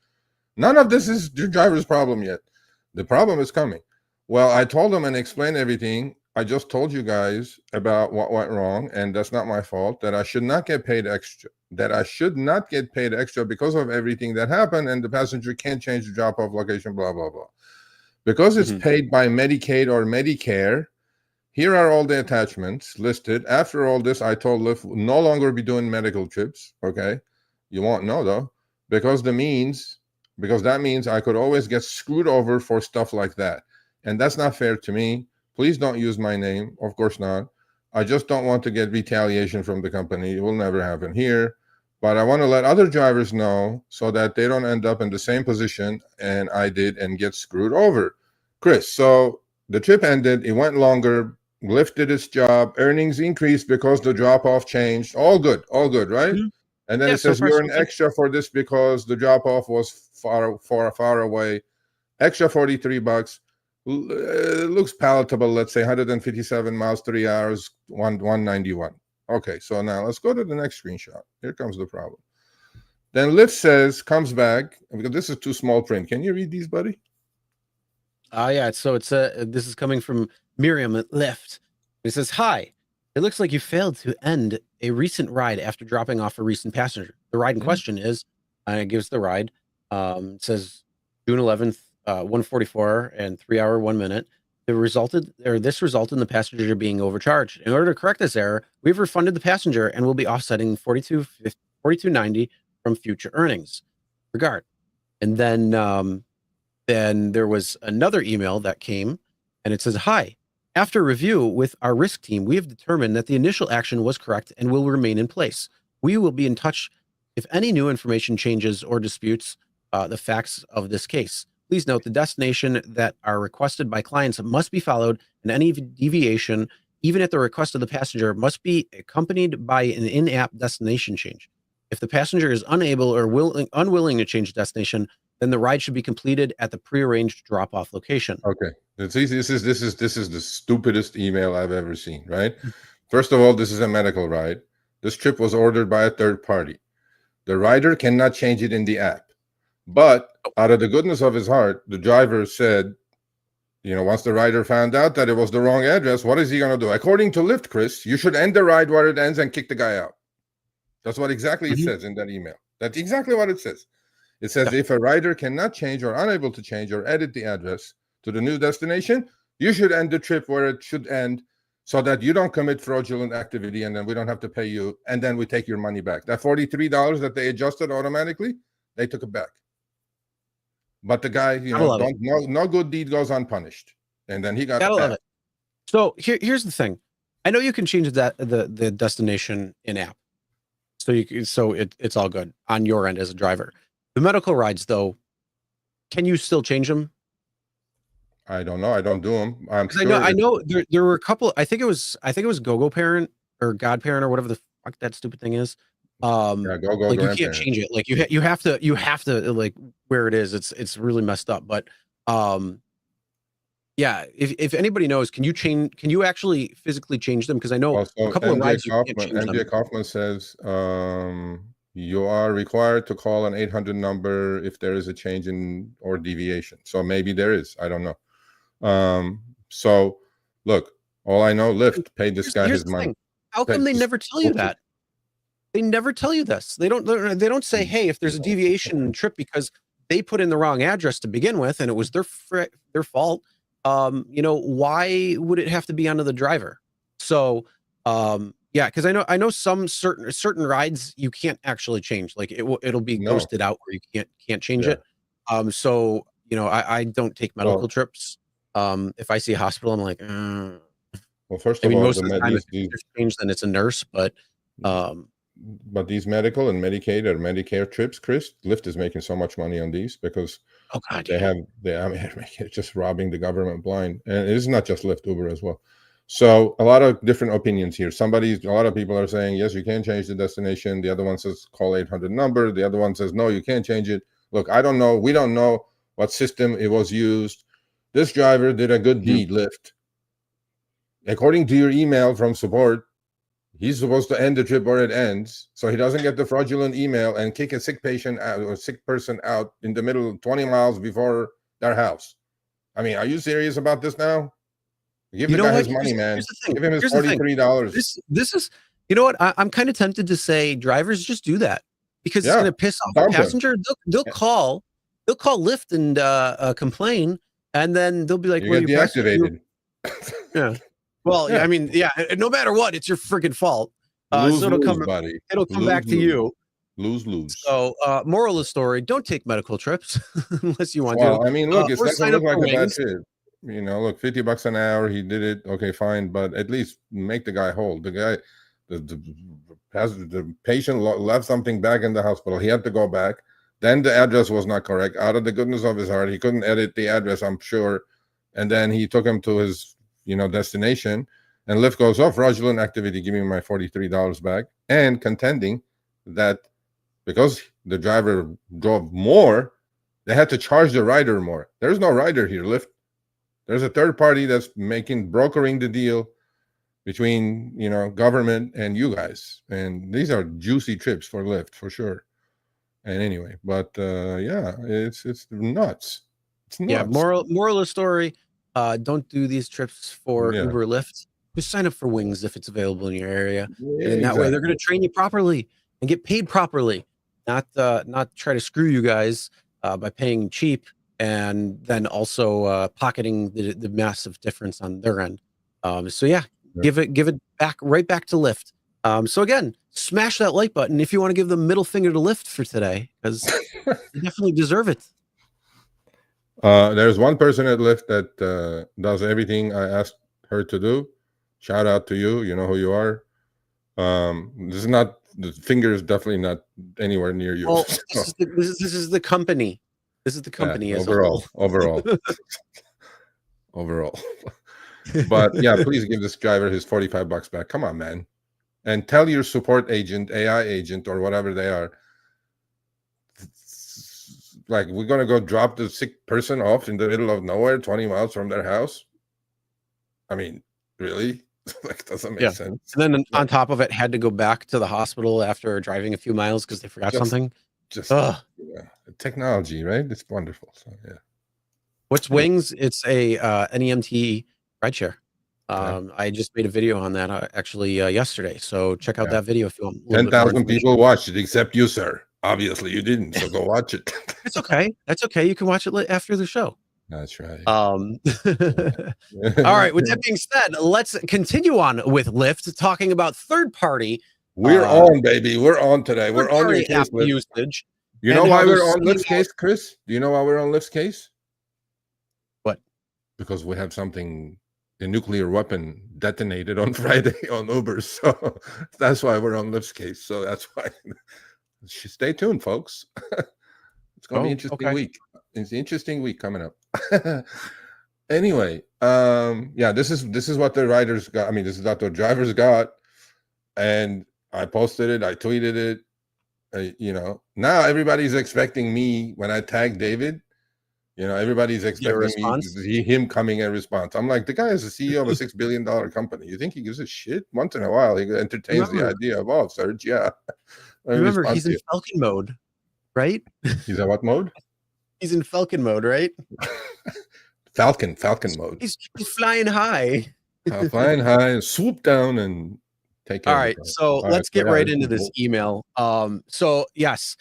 None of this is your driver's problem yet. The problem is coming. Well, I told them and explained everything. I just told you guys about what went wrong, and that's not my fault, that I should not get paid extra, because of everything that happened, and the passenger can't change the drop-off location, blah, blah, blah. Because it's paid by Medicaid or Medicare, here are all the attachments listed. After all this, I told Lyft no longer be doing medical trips. Okay, you won't know though, because that means I could always get screwed over for stuff like that, and that's not fair to me. Please don't use my name. Of course not. I just don't want to get retaliation from the company. It will never happen here. but I want to let other drivers know so that they don't end up in the same position and I did and get screwed over. Chris, so the trip ended, it went longer, Lyft did its job, earnings increased because the drop-off changed. All good, right? Mhm. And then Yeah, it so says far, you're so an good. extra for this because the drop-off was far away. Extra $43. Looks palatable. Let's say 157 miles, 3 hours, 191. Okay, so now let's go to the next screenshot. Here comes the problem. Then Lyft comes back, because this is too small print. Can you read these, buddy? Yeah. So this is coming from Miriam at Lyft. It says, "Hi. It looks like you failed to end a recent ride after dropping off a recent passenger. The ride in question is," and it gives the ride. It says June 11th, 1:44 and 3 hour 1 minute. This resulted in the passenger being overcharged. In order to correct this error, we've refunded the passenger and will be offsetting $42.90 from future earnings. Regard. And then there was another email that came, and it says, "Hi. After review with our risk team, we have determined that the initial action was correct and will remain in place. We will be in touch if any new information changes or disputes the facts of this case. Please note the destination that are requested by clients must be followed, and any deviation, even at the request of the passenger, must be accompanied by an in-app destination change. If the passenger is unable or unwilling to change destination, then the ride should be completed at the prearranged drop-off location." Okay, it's easy. This is the stupidest email I've ever seen. Right? First of all, this is a medical ride. This trip was ordered by a third party. The rider cannot change it in the app. But out of the goodness of his heart, the driver said, once the rider found out that it was the wrong address, what is he going to do? According to Lyft, Chris, you should end the ride where it ends and kick the guy out. That's what exactly it says in that email. That's exactly what it says. It says if a rider cannot change or unable to change or edit the address to the new destination, you should end the trip where it should end so that you don't commit fraudulent activity and then we don't have to pay you and then we take your money back. That $43 that they adjusted automatically, they took it back. But the guy, no good deed goes unpunished. And then he got Gotta love it. So here's the thing. I know you can change the destination in app. So it's all good on your end as a driver. The medical rides, though, can you still change them? I don't know. I don't do them. I know there were a couple. I think it was GoGo Parent or Godparent or whatever the fuck that stupid thing is. Like you can't change it. Like you have to like where it is. It's really messed up. But yeah, if anybody knows, can you actually physically change them? Because I know a couple of rides you can't change them. MJ Kaufman says you are required to call an 800 number if there is a change in or deviation. So maybe there is. I don't know. So look, all I know, Lyft paid this guy his money. How come they never tell you that? They never tell you this. They don't say, hey, if there's a deviation in trip because they put in the wrong address to begin with and it was their fault. Why would it have to be onto the driver? So yeah, because I know some certain rides you can't actually change. Like it'll be ghosted out where you can't change it. So I don't take medical trips. If I see a hospital, I'm like, well, first of all, most of the time if it's changed, then it's a nurse, but these medical and Medicaid or Medicare trips, Chris, Lyft is making so much money on these because they're just robbing the government blind. And it is not just Lyft, Uber as well. So a lot of different opinions here. A lot of people are saying, yes, you can change the destination. The other one says call 800 number. The other one says, no, you can't change it. Look, I don't know. We don't know what system it was used. This driver did a good deed, Lyft. According to your email from support, he's supposed to end the trip where it ends, so he doesn't get the fraudulent email and kick a sick patient out or sick person out in the middle of 20 miles before their house. I mean, are you serious about this now? Give the guy his money, man. Give him his $43. This is, you know what? I'm kind of tempted to say drivers just do that because it's going to piss off the passenger. They'll call Lyft and complain, and then they'll be like, "Well, you're deactivated." Yeah. Well, I mean, no matter what, it's your freaking fault. Lose, it'll come back to you. Lose. So, moral of the story: don't take medical trips unless you want to. Well, I mean, look, it's not going to look like a bad trip. Look, $50 an hour. He did it. Okay, fine, but at least make the guy whole. The the patient left something back in the hospital. He had to go back. Then the address was not correct. Out of the goodness of his heart, he couldn't edit the address, I'm sure. And then he took him to his, destination. And Lyft goes, "Oh, fraudulent activity. Give me my $43 back." And contending that because the driver drove more, they had to charge the rider more. There's no rider here, Lyft. There's a third party that's brokering the deal between, government and you guys. And these are juicy trips for Lyft, for sure. And anyway, but yeah, it's nuts. It's nuts. Yeah, moral of the story, don't do these trips for Uber, Lyft. Just sign up for Wings if it's available in your area. Yeah, and in that way, they're going to train you properly and get paid properly, not try to screw you guys by paying cheap and then also pocketing the massive difference on their end. So yeah, give it right back to Lyft. So again, smash that like button if you want to give the middle finger to Lyft for today, because you definitely deserve it. There's one person at Lyft that does everything I asked her to do. Shout out to you. You know who you are. This is not, the finger is definitely not anywhere near you. Well, this is the company. This is the company as overall. But yeah, please give this driver his $45 back. Come on, man. And tell your support agent, AI agent, or whatever they are, like, we're going to go drop the sick person off in the middle of nowhere, 20 miles from their house. I mean, really? Like, doesn't make sense. And then on top of it, had to go back to the hospital after driving a few miles because they forgot something. Technology, right? It's wonderful. So yeah. What's Wings? It's a an EMT rideshare. I just made a video on that actually yesterday. So check out that video if you want. 10,000 people watched it, except you, sir. Obviously, you didn't. So go watch it. It's okay. That's okay. You can watch it after the show. That's right. All right. With that being said, let's continue on with Lyft, talking about third party. We're on, baby. We're on today. We're on your case, usage. You know why we're on Lyft's case, Chris? Do you know why we're on Lyft's case? What? Because we have a nuclear weapon detonated on Friday on Uber. So that's why we're on Lyft's case. So that's why. Stay tuned, folks. It's going to be an interesting week. It's an interesting week coming up. Anyway, yeah, this is what the riders got. I mean, this is what the drivers got. And I posted it. I tweeted it. Now everybody's expecting me when I tag David. Everybody's expecting him coming in response. I'm like, the guy is the CEO of a $6 billion company. You think he gives a shit? Once in a while, he entertains the idea of, Serge, yeah. Remember, he's in Falcon mode, right? He's in what mode? He's in Falcon mode, right? Falcon mode. He's flying high. Flying high and swoop down and take care. All right, so let's get right into this email. So yes,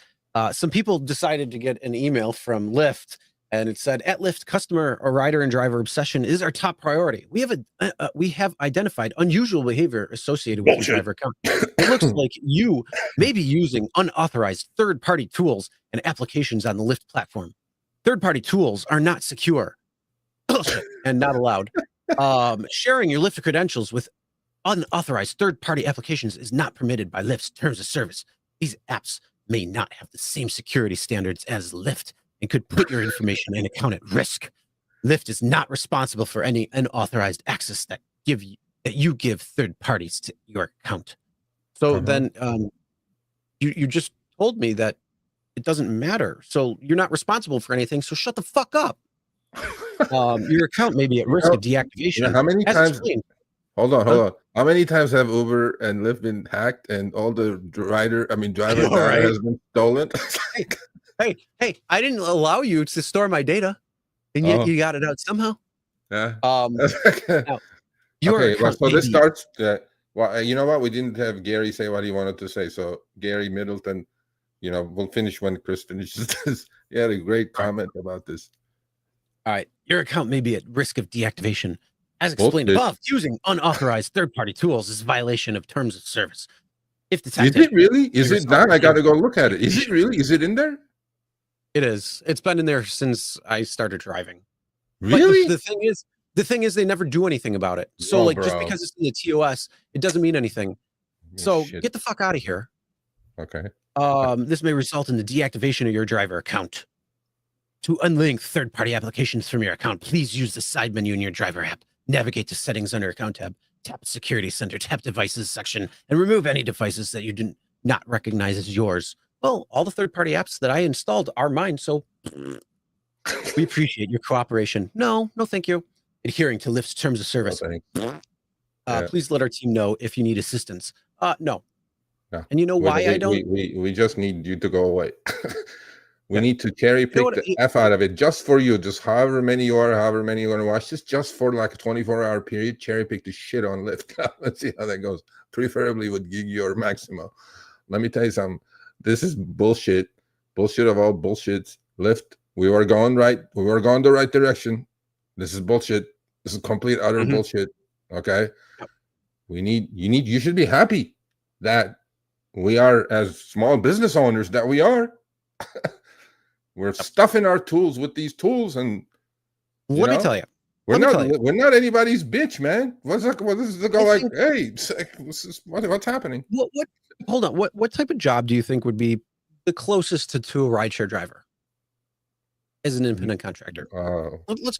some people decided to get an email from Lyft, and it said, "At Lyft, customer or rider and driver obsession is our top priority. We have identified unusual behavior associated with your driver account. It looks like you may be using unauthorized third-party tools and applications on the Lyft platform. Third-party tools are not secure and not allowed. Sharing your Lyft credentials with unauthorized third-party applications is not permitted by Lyft's terms of service. These apps may not have the same security standards as Lyft and could put your information and account at risk. Lyft is not responsible for any unauthorized access that you give third parties to your account." So then you just told me that it doesn't matter. So you're not responsible for anything. So shut the fuck up. Your account may be at risk of deactivation. How many times? Hold on. How many times have Uber and Lyft been hacked and all the driver data has been stolen? Hey, I didn't allow you to store my data, and yet you got it out somehow. Yeah. Now, so this starts. Well, you know what? We didn't have Gary say what he wanted to say. So Gary Middleton, we'll finish when Chris finishes this. He had a great comment about this. All right. Your account may be at risk of deactivation. As explained above, using unauthorized third-party tools is a violation of terms of service. If detected, is it really? Is it not? I got to go look at it. Is it really? Is it in there? It is. It's been in there since I started driving. Really? The thing is, they never do anything about it. So, just because it's in the TOS, it doesn't mean anything. So Shit. get the fuck out of here. Okay. This may result in the deactivation of your driver account. To unlink third-party applications from your account, please use the side menu in your driver app. Navigate to settings under account tab. Tap security center, tap devices section, and remove any devices that you do not recognize as yours. Well, all the third-party apps that I installed are mine, so we appreciate your cooperation. No, thank you. Adhering to Lyft's terms of service. Okay. Yeah. Please let our team know if you need assistance. No. No. And you know why I don't? We just need you to go away. We need to cherry pick what? the F out of it just for you. Just however many you are, however many you're going to watch. Just for like a 24-hour period, cherry pick the shit on Lyft. Let's see how that goes. Preferably with GigU or Maxymo. Let me tell you something. This is bullshit. Bullshit of all bullshits. Lyft, we were going right. We were going the right direction. This is bullshit. This is complete utter bullshit. Okay. You should be happy that we are, as small business owners that we are, we're stuffing our tools with these tools, and let me tell you, we're not anybody's bitch, man. What's like? What is the go like? Hey, what's happening? What? Hold on. What type of job do you think would be the closest to a rideshare driver as an independent contractor? Let's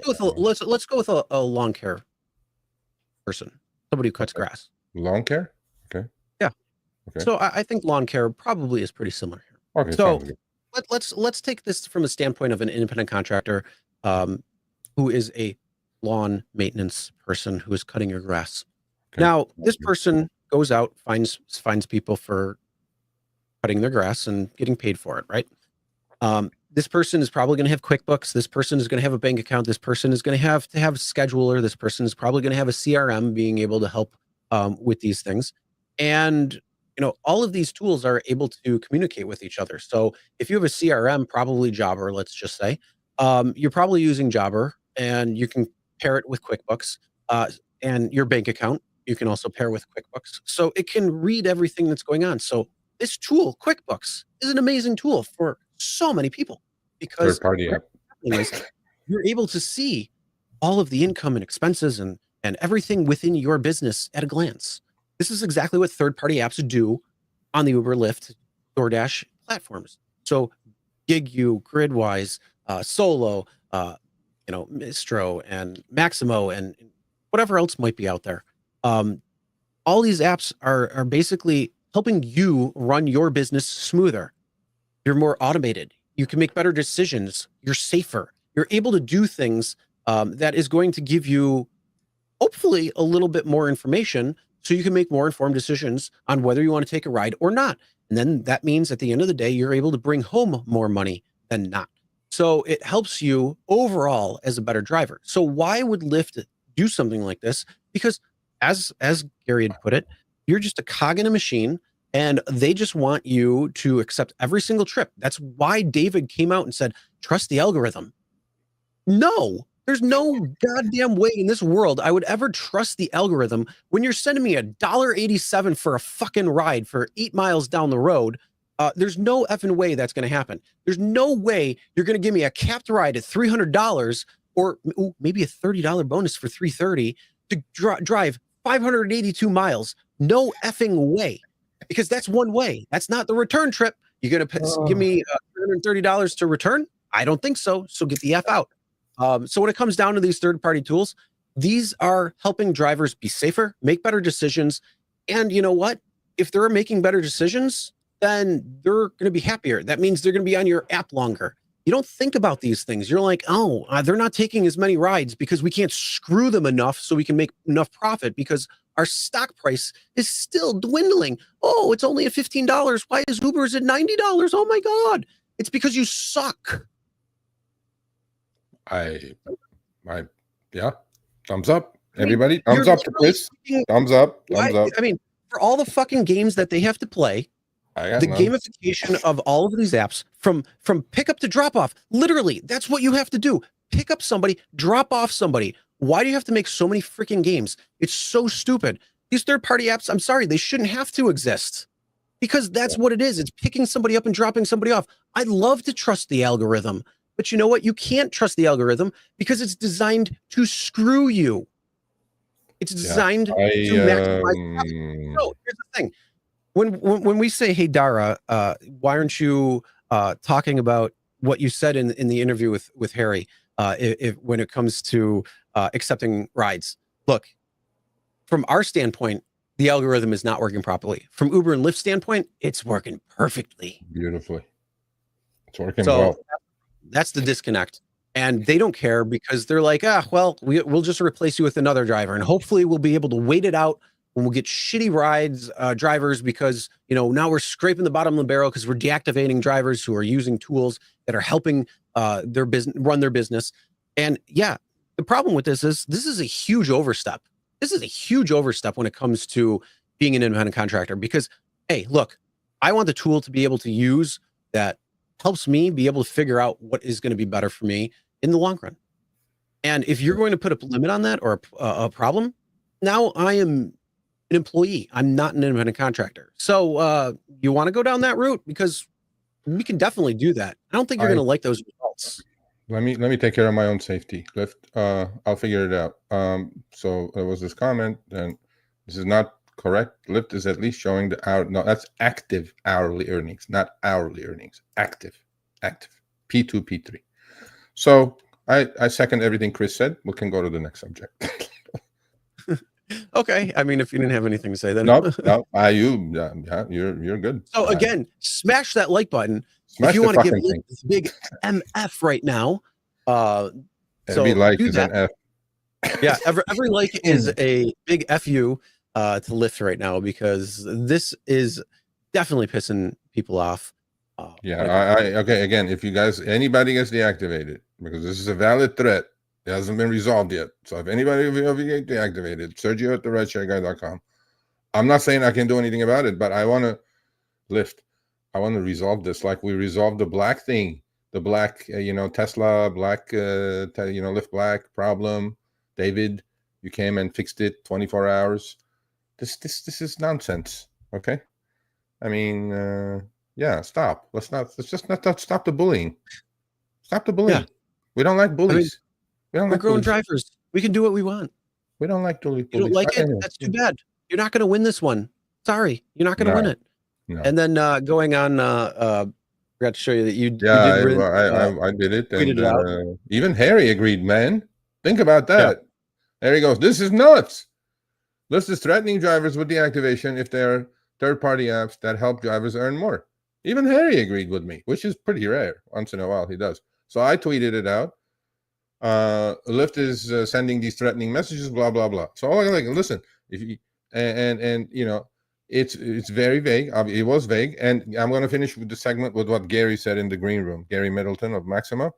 go with a lawn care person, somebody who cuts grass. Lawn care? Okay. Yeah. Okay. So I think lawn care probably is pretty similar here. Okay. So let's take this from a standpoint of an independent contractor who is a lawn maintenance person who is cutting your grass. Okay. Now, this person goes out, finds people for cutting their grass and getting paid for it, right? This person is probably going to have QuickBooks. This person is going to have a bank account. This person is going to have a scheduler. This person is probably going to have a CRM being able to help with these things. And all of these tools are able to communicate with each other. So if you have a CRM, probably Jobber, let's just say, you're probably using Jobber, and you can pair it with QuickBooks, and your bank account, you can also pair with QuickBooks. So it can read everything that's going on. So this tool, QuickBooks, is an amazing tool for so many people because third-party app. You're able to see all of the income and expenses and everything within your business at a glance. This is exactly what third-party apps do on the Uber, Lyft, DoorDash platforms. So GigU, Gridwise, Solo, Mistro and Maxymo and whatever else might be out there. All these apps are basically helping you run your business smoother. You're more automated. You can make better decisions. You're safer. You're able to do things that is going to give you, hopefully, a little bit more information so you can make more informed decisions on whether you want to take a ride or not. And then that means at the end of the day, you're able to bring home more money than not. So it helps you overall as a better driver. So why would Lyft do something like this? Because as Gary had put it, you're just a cog in a machine, and they just want you to accept every single trip. That's why David came out and said, trust the algorithm. No, there's no goddamn way in this world I would ever trust the algorithm when you're sending me $1.87 for a fucking ride for 8 miles down the road. There's no effing way that's going to happen. There's no way you're going to give me a capped ride at $300 or maybe a $30 bonus for $330 to drive 582 miles. No effing way, because that's one way. That's not the return trip. You're going to give me $330 to return? I don't think so. So get the F out. So when it comes down to these third-party tools, these are helping drivers be safer, make better decisions. And you know what? If they're making better decisions, then they're going to be happier. That means they're going to be on your app longer. You don't think about these things. You're like, they're not taking as many rides because we can't screw them enough so we can make enough profit because our stock price is still dwindling. Oh, it's only at $15. Why is Uber's at $90? Oh my God. It's because you suck. Yeah. Thumbs up. Everybody. Thumbs up to Chris. Thumbs up. Thumbs up. I mean, for all the fucking games that they have to play, the gamification of all of these apps from pickup to drop off, literally, that's what you have to do. Pick up somebody, drop off somebody. Why do you have to make so many freaking games? It's so stupid. These third-party apps, I'm sorry, they shouldn't have to exist because that's what it is. It's picking somebody up and dropping somebody off. I'd love to trust the algorithm, but you know what? You can't trust the algorithm because it's designed to screw you. It's designed to maximize profit. So here's the thing. when we say, hey, Dara, why aren't you talking about what you said in the interview with Harry if when it comes to accepting rides? Look, from our standpoint, the algorithm is not working properly. From Uber and Lyft standpoint, it's working perfectly. Beautifully. It's working So well. that's the disconnect. And they don't care because they're like, well, we'll just replace you with another driver. And hopefully we'll be able to wait it out when we'll get shitty rides, drivers, because, now we're scraping the bottom of the barrel because we're deactivating drivers who are using tools that are helping their business run their business. And yeah, the problem with this is a huge overstep. This is a huge overstep when it comes to being an independent contractor because, hey, look, I want the tool to be able to use that helps me be able to figure out what is going to be better for me in the long run. And if you're going to put a limit on that or a problem, now I am an employee. I'm not an independent contractor. So you want to go down that route because we can definitely do that. I don't think you're going to like those results. Let me take care of my own safety. Lyft, I'll figure it out. So there was this comment, and this is not correct. Lyft is at least showing the hour. No, that's active hourly earnings, not hourly earnings. Active, P2, P3. So I second everything Chris said. We can go to the next subject. Okay. I mean, if you didn't have anything to say, then no, you're good. So again, smash that like button. Smash if you the want to give fucking Lyft this big MF right now. Every like is an F. Yeah, every like is a big FU to Lyft right now because this is definitely pissing people off. Okay. Again, if you guys, anybody gets deactivated, because this is a valid threat, it hasn't been resolved yet. So if anybody of you get deactivated, Sergio at the rideshareguy.com. I'm not saying I can do anything about it, but I want to resolve this like we resolved the black thing, the black, Tesla black, Lyft black problem. David, you came and fixed it 24 hours. This is nonsense. Okay. I mean, stop. Let's just not stop the bullying. Stop the bullying. Yeah. We don't like bullies. We're grown drivers. We can do what we want. We don't like bullies. You don't like it? That's too bad. You're not going to win this one. Sorry, you're not going to win it. No. And then going on, forgot to show you that you did. I did it. And even Harry agreed, man. Think about that. Yeah. There he goes. This is nuts. This is threatening drivers with deactivation if they're third-party apps that help drivers earn more. Even Harry agreed with me, which is pretty rare. Once in a while, he does. So I tweeted it out. Lyft is sending these threatening messages, blah blah blah. So I'm like, listen, if you it's very vague. It was vague, and I'm going to finish with the segment with what Gary said in the green room. Gary Middleton of Maxymo.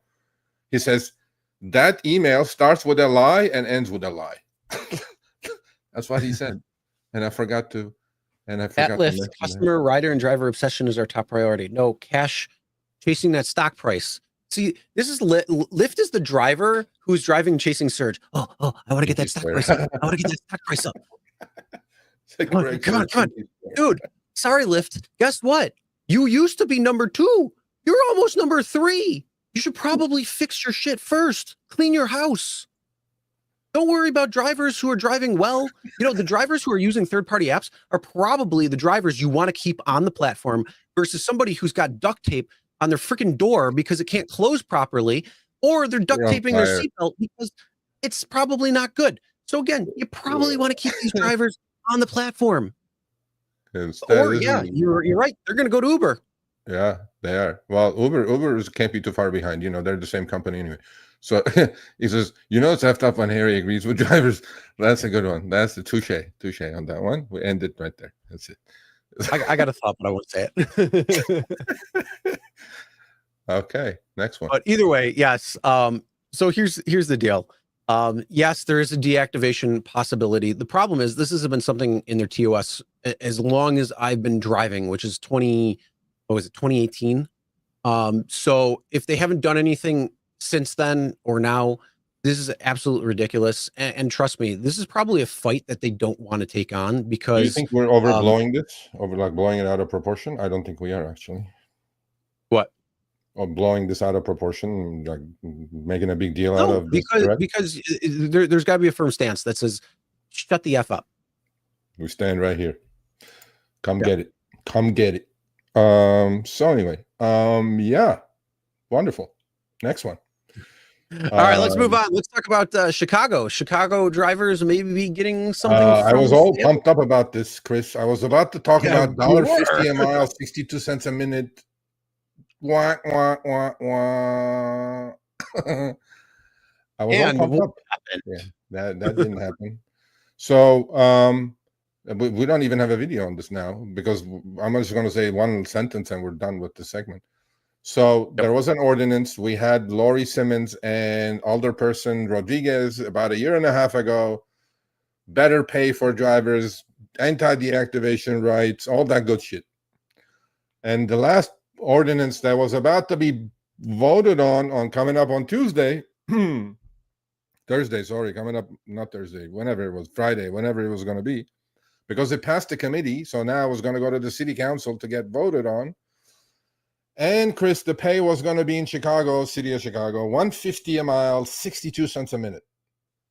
He says that email starts with a lie and ends with a lie. That's what he said, and I forgot to. At Lyft, customer, rider, and driver obsession is our top priority. No cash, chasing that stock price. See, this is Lyft is the driver who's driving, chasing surge. Oh, I want to get that stock price up. I want to get that stock price up. Come on, dude. Sorry, Lyft. Guess what? You used to be number 2. You're almost number 3. You should probably fix your shit first. Clean your house. Don't worry about drivers who are driving well. The drivers who are using third-party apps are probably the drivers you want to keep on the platform versus somebody who's got duct tape on their freaking door because it can't close properly, or they're duct taping their seatbelt because it's probably not good. So again, you probably want to keep these drivers on the platform. You're right. They're going to go to Uber. Yeah, they are. Well, Uber can't be too far behind. They're the same company anyway. So he says, it's effed up when Harry agrees with drivers. That's a good one. That's the touche on that one. We end it right there. That's it. I got a thought, but I won't say it. Okay, next one. But either way, yes. So here's the deal. Yes, there is a deactivation possibility. The problem is this has been something in their TOS as long as I've been driving, which is 2018. So if they haven't done anything since then or now, this is absolutely ridiculous. And trust me, this is probably a fight that they don't want to take on because. Do you think we're overblowing this? Blowing it out of proportion? I don't think we are actually. What? Or blowing this out of proportion, like making a big deal out of this because there's got to be a firm stance that says, shut the F up. We stand right here. Come get it. Come get it. So anyway, yeah, wonderful. Next one. All right, let's move on. Let's talk about Chicago. Chicago drivers maybe getting something I from was all Lyft. pumped up about this, Chris. I was about to talk Yeah, about you $1.50 a were. mile, 62 cents a minute. Wah, wah, wah, wah. I was all And pumped what up. happened? Yeah, that didn't happen. So we don't even have a video on this now because I'm just going to say one sentence and we're done with the segment. So there was an ordinance. We had Lori Simmons and Alderperson Rodriguez about a year and a half ago. Better pay for drivers, anti-deactivation rights, all that good shit. And the last ordinance that was about to be voted on coming up on Tuesday, Thursday, sorry, coming up, not Thursday, whenever it was, Friday, whenever it was going to be, because it passed the committee. So now it was going to go to the city council to get voted on. And Chris, the pay was going to be in Chicago, city of Chicago, $1.50 a mile, 62 cents a minute.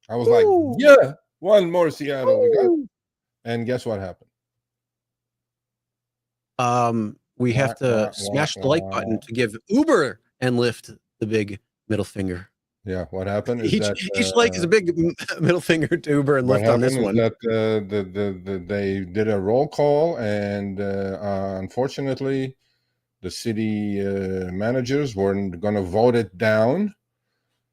I was like, yeah, one more Seattle. We got it. And guess what happened? We have to smash the like button to give Uber and Lyft the big middle finger. Yeah, what happened is Each like is a big middle finger to Uber and Lyft on this one. That they did a roll call, and unfortunately, the city managers weren't going to vote it down.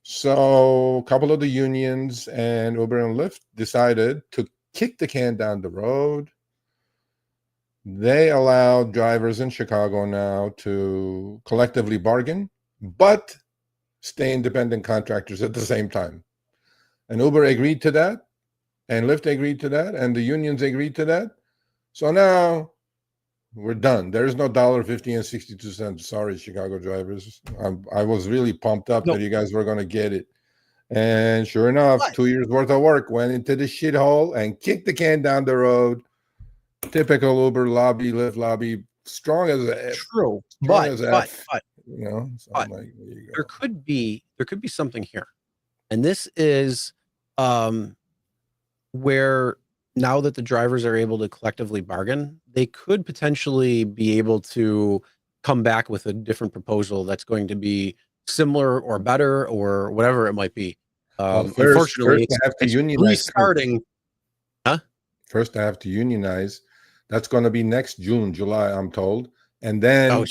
So a couple of the unions and Uber and Lyft decided to kick the can down the road. They allowed drivers in Chicago now to collectively bargain, but stay independent contractors at the same time. And Uber agreed to that, and Lyft agreed to that, and the unions agreed to that. So now we're done. There's no $1.50 and 62 cents. Sorry, Chicago drivers. I was really pumped up that you guys were going to get it. And sure enough, 2 years worth of work went into the shithole and kicked the can down the road. Typical Uber lobby, Lyft lobby, strong as a true, but you know, so but like, there could be something here, and this is where now that the drivers are able to collectively bargain, they could potentially be able to come back with a different proposal that's going to be similar or better or whatever it might be. Unfortunately, first I have to it's unionize. restarting. First, I have to unionize. That's going to be next June, July, I'm told, and then so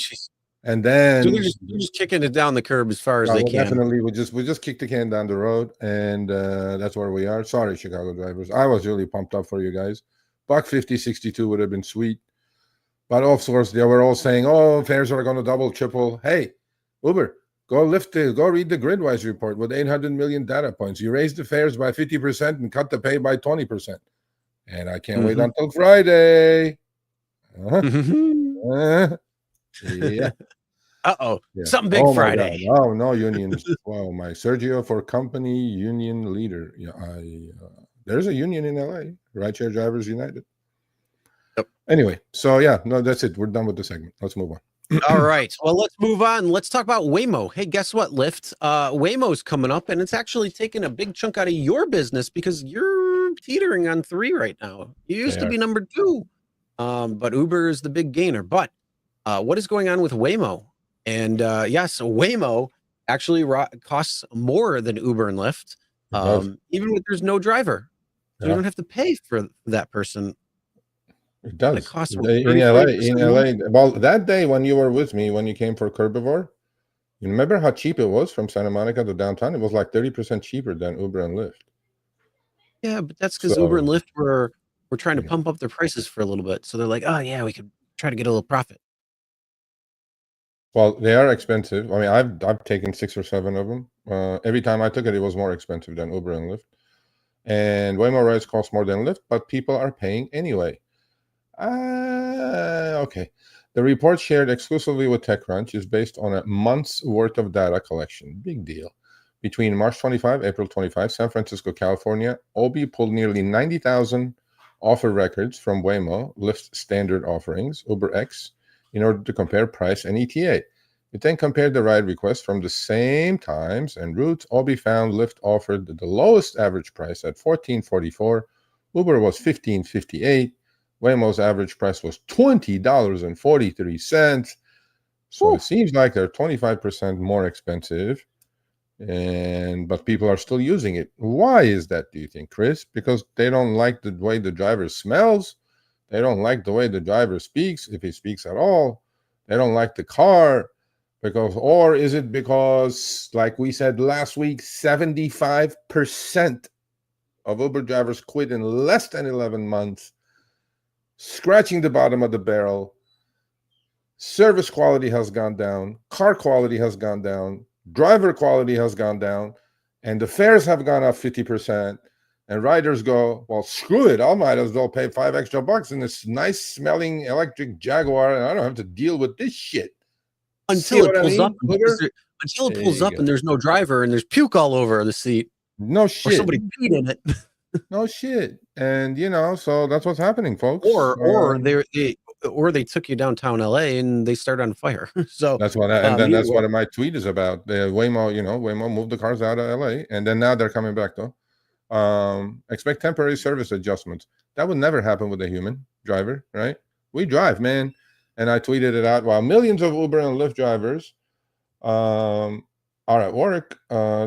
they're just kicking it down the curb as far as they can. Definitely, we just kick the can down the road, and that's where we are. Sorry, Chicago drivers. I was really pumped up for you guys. $1.50, 62 would have been sweet, but of course they were all saying, "Oh, fares are going to double, triple." Hey, Uber, go read the Gridwise report with 800 million data points. You raised the fares by 50% and cut the pay by 20%. And I can't wait until Friday. Yeah. Something big Friday. Oh, no unions. Wow, my Sergio for company union leader. Yeah, there's a union in LA, Rideshare Drivers United. Yep. Anyway, so yeah, no, that's it. We're done with the segment. Let's move on. All right. Well, let's move on. Let's talk about Waymo. Hey, guess what, Lyft? Waymo's coming up, and it's actually taking a big chunk out of your business because you're teetering on 3 right now. You used to be number 2, but Uber is the big gainer. But what is going on with Waymo? And yes, Waymo actually costs more than Uber and Lyft, even when there's no driver. So you don't have to pay for that person. It does. It costs in LA. Well, that day when you were with me, when you came for Curbivore, you remember how cheap it was from Santa Monica to downtown? It was like 30% cheaper than Uber and Lyft. Yeah, but that's because Uber and Lyft were trying to pump up their prices for a little bit. So they're like, oh yeah, we could try to get a little profit. Well, they are expensive. I mean, I've taken 6 or 7 of them. Every time I took it, it was more expensive than Uber and Lyft. And Waymo rides cost more than Lyft, but people are paying anyway. Okay. The report shared exclusively with TechCrunch is based on a month's worth of data collection. Big deal. Between March 25, April 25, San Francisco, California, OB pulled nearly 90,000 offer records from Waymo, Lyft's standard offerings, UberX, in order to compare price and ETA. It then compared the ride requests from the same times and routes. OB found Lyft offered the lowest average price at $14.44. Uber was $15.58. Waymo's average price was $20.43. So it seems like they're 25% more expensive, but people are still using it. Why is that, do you think, Chris? Because they don't like the way the driver smells. They don't like the way the driver speaks, if he speaks at all. They don't like the car. Or is it because, like we said last week, 75% of Uber drivers quit in less than 11 months, scratching the bottom of the barrel. Service quality has gone down, car quality has gone down, driver quality has gone down, and the fares have gone up 50%. And riders go, well, screw it, I might as well pay $5 extra in this nice smelling electric Jaguar, and I don't have to deal with this shit. Until it pulls up, and there's no driver and there's puke all over the seat. No shit. Or somebody peed in it. No shit. And so that's what's happening, folks. Or they took you downtown LA and they start on fire. So that's what that's what my tweet is about. Waymo moved the cars out of LA, and then now they're coming back though. Expect temporary service adjustments. That would never happen with a human driver, right? We drive, man. And I tweeted it out while millions of Uber and Lyft drivers are at work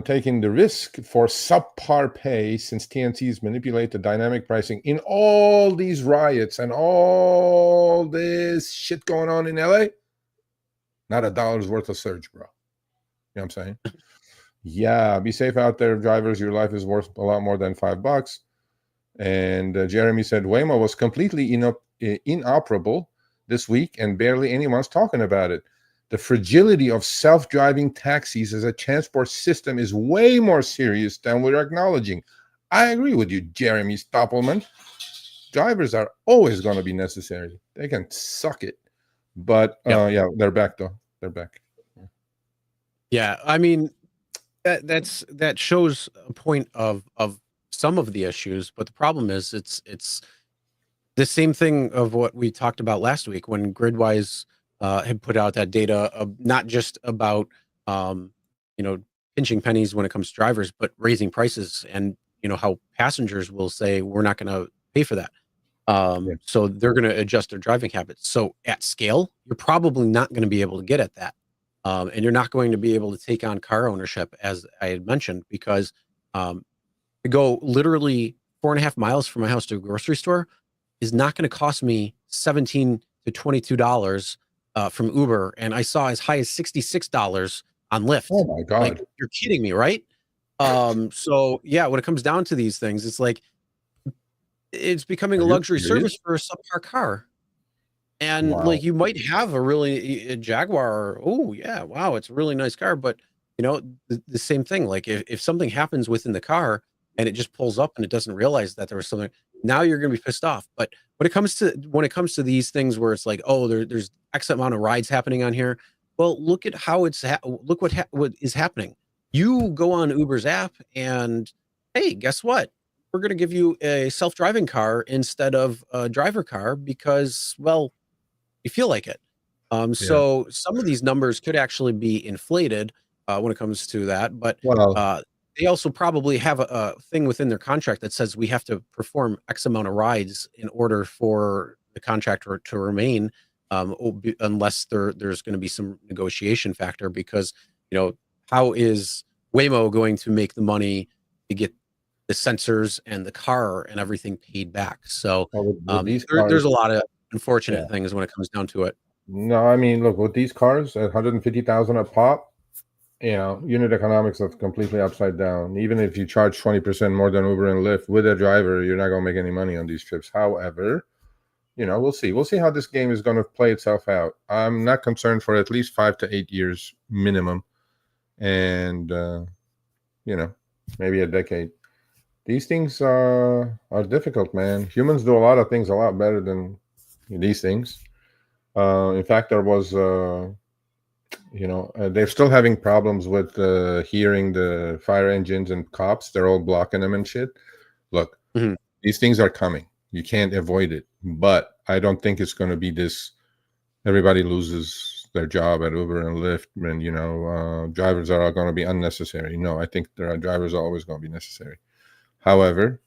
taking the risk for subpar pay since TNCs manipulate the dynamic pricing in all these riots and all this shit going on in LA. Not $1 worth of surge, bro. You know what I'm saying? Yeah, be safe out there, drivers. Your life is worth a lot more than $5. And Jeremy said Waymo was completely inoperable this week, and barely anyone's talking about it. The fragility of self-driving taxis as a transport system is way more serious than we're acknowledging. I agree with you, Jeremy Stoppelman. Drivers are always going to be necessary. They can suck it. But they're back though. They're back. Yeah, I mean, that shows a point of some of the issues, but the problem is it's the same thing of what we talked about last week when Gridwise had put out that data of not just about pinching pennies when it comes to drivers, but raising prices, and how passengers will say we're not going to pay for that. So they're going to adjust their driving habits. So at scale, you're probably not going to be able to get at that. And you're not going to be able to take on car ownership, as I had mentioned, because to go literally 4.5 miles from my house to a grocery store is not going to cost me $17 to $22 from Uber. And I saw as high as $66 on Lyft. Oh my God. Like, you're kidding me, right? So yeah, when it comes down to these things, it's like, it's becoming a luxury service for a subpar car. And like, you might have a Jaguar. Oh yeah, wow, it's a really nice car. But the same thing. Like if something happens within the car and it just pulls up and it doesn't realize that there was something, now you're going to be pissed off. But when it comes to these things where it's like, oh, there's X amount of rides happening on here. Well, look at how look what is happening. You go on Uber's app and hey, guess what? We're going to give you a self-driving car instead of a driver car because, well, you feel like it. So some of these numbers could actually be inflated when it comes to that, but they also probably have a thing within their contract that says we have to perform X amount of rides in order for the contract to remain, unless there's going to be some negotiation factor, because how is Waymo going to make the money to get the sensors and the car and everything paid back? So there's a lot of unfortunate things when it comes down to it. No, I mean, look, with these cars at 150,000 a pop, unit economics are completely upside down. Even if you charge 20% more than Uber and Lyft with a driver, you're not going to make any money on these trips. However, we'll see. We'll see how this game is going to play itself out. I'm not concerned for at least 5 to 8 years minimum, and maybe a decade. These things are difficult, man. Humans do a lot of things a lot better than these things. In fact, there was, they're still having problems with hearing the fire engines and cops. They're all blocking them and shit. Look, these things are coming. You can't avoid it. But I don't think it's going to be this. Everybody loses their job at Uber and Lyft, and drivers are going to be unnecessary. No, I think drivers are always going to be necessary. However,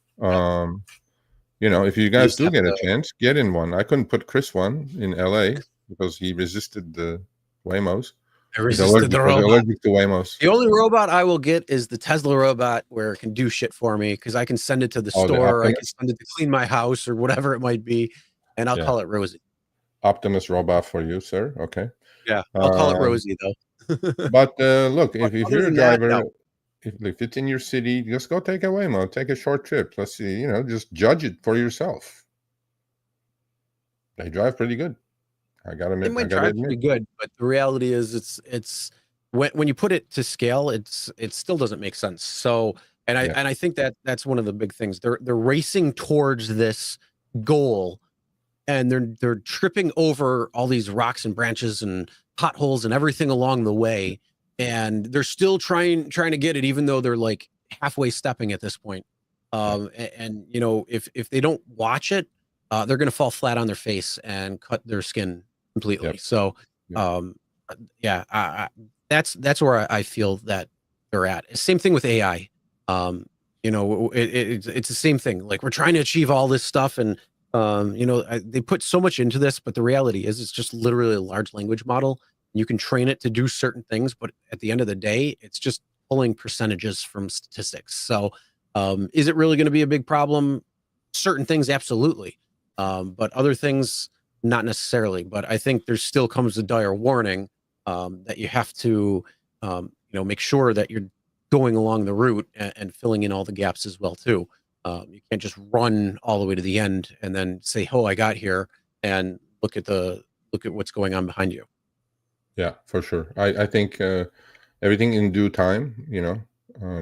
if you guys just do have get a to- chance, get in one. I couldn't put Chris one in LA because he resisted the Waymos. I He's resisted the robot. allergic to Waymos. The only robot I will get is the Tesla robot, where it can do shit for me because I can send it to the Oh, the store, I Optimus? can send it to clean my house or whatever it might be, and I'll Yeah. call it Rosie. Optimus robot for you, sir. Okay. Yeah, I'll call it Um, Rosie though. But look, if Other you're a than that, driver, no. if it's in your city, just go take a Waymo, take a short trip. Let's see, just judge it for yourself. They drive pretty good. I gotta It admit. might drive pretty good, but the reality is, it's when you put it to scale, it still doesn't make sense. So, and I think that's one of the big things. They're racing towards this goal, and they're tripping over all these rocks and branches and potholes and everything along the way, and they're still trying to get it, even though they're like halfway stepping at this point. And if they don't watch it, they're going to fall flat on their face and cut their skin completely. Yep. So, that's where I feel that they're at. Same thing with AI. It's the same thing. Like, we're trying to achieve all this stuff, and they put so much into this, but the reality is, it's just literally a large language model. You can train it to do certain things, but at the end of the day, it's just pulling percentages from statistics. So, is it really going to be a big problem? Certain things, absolutely. But other things, not necessarily. But I think there still comes a dire warning that you have to, make sure that you're going along the route and filling in all the gaps as well too. You can't just run all the way to the end and then say, "Oh, I got here," and look at what's going on behind you. Yeah, for sure. I think everything in due time.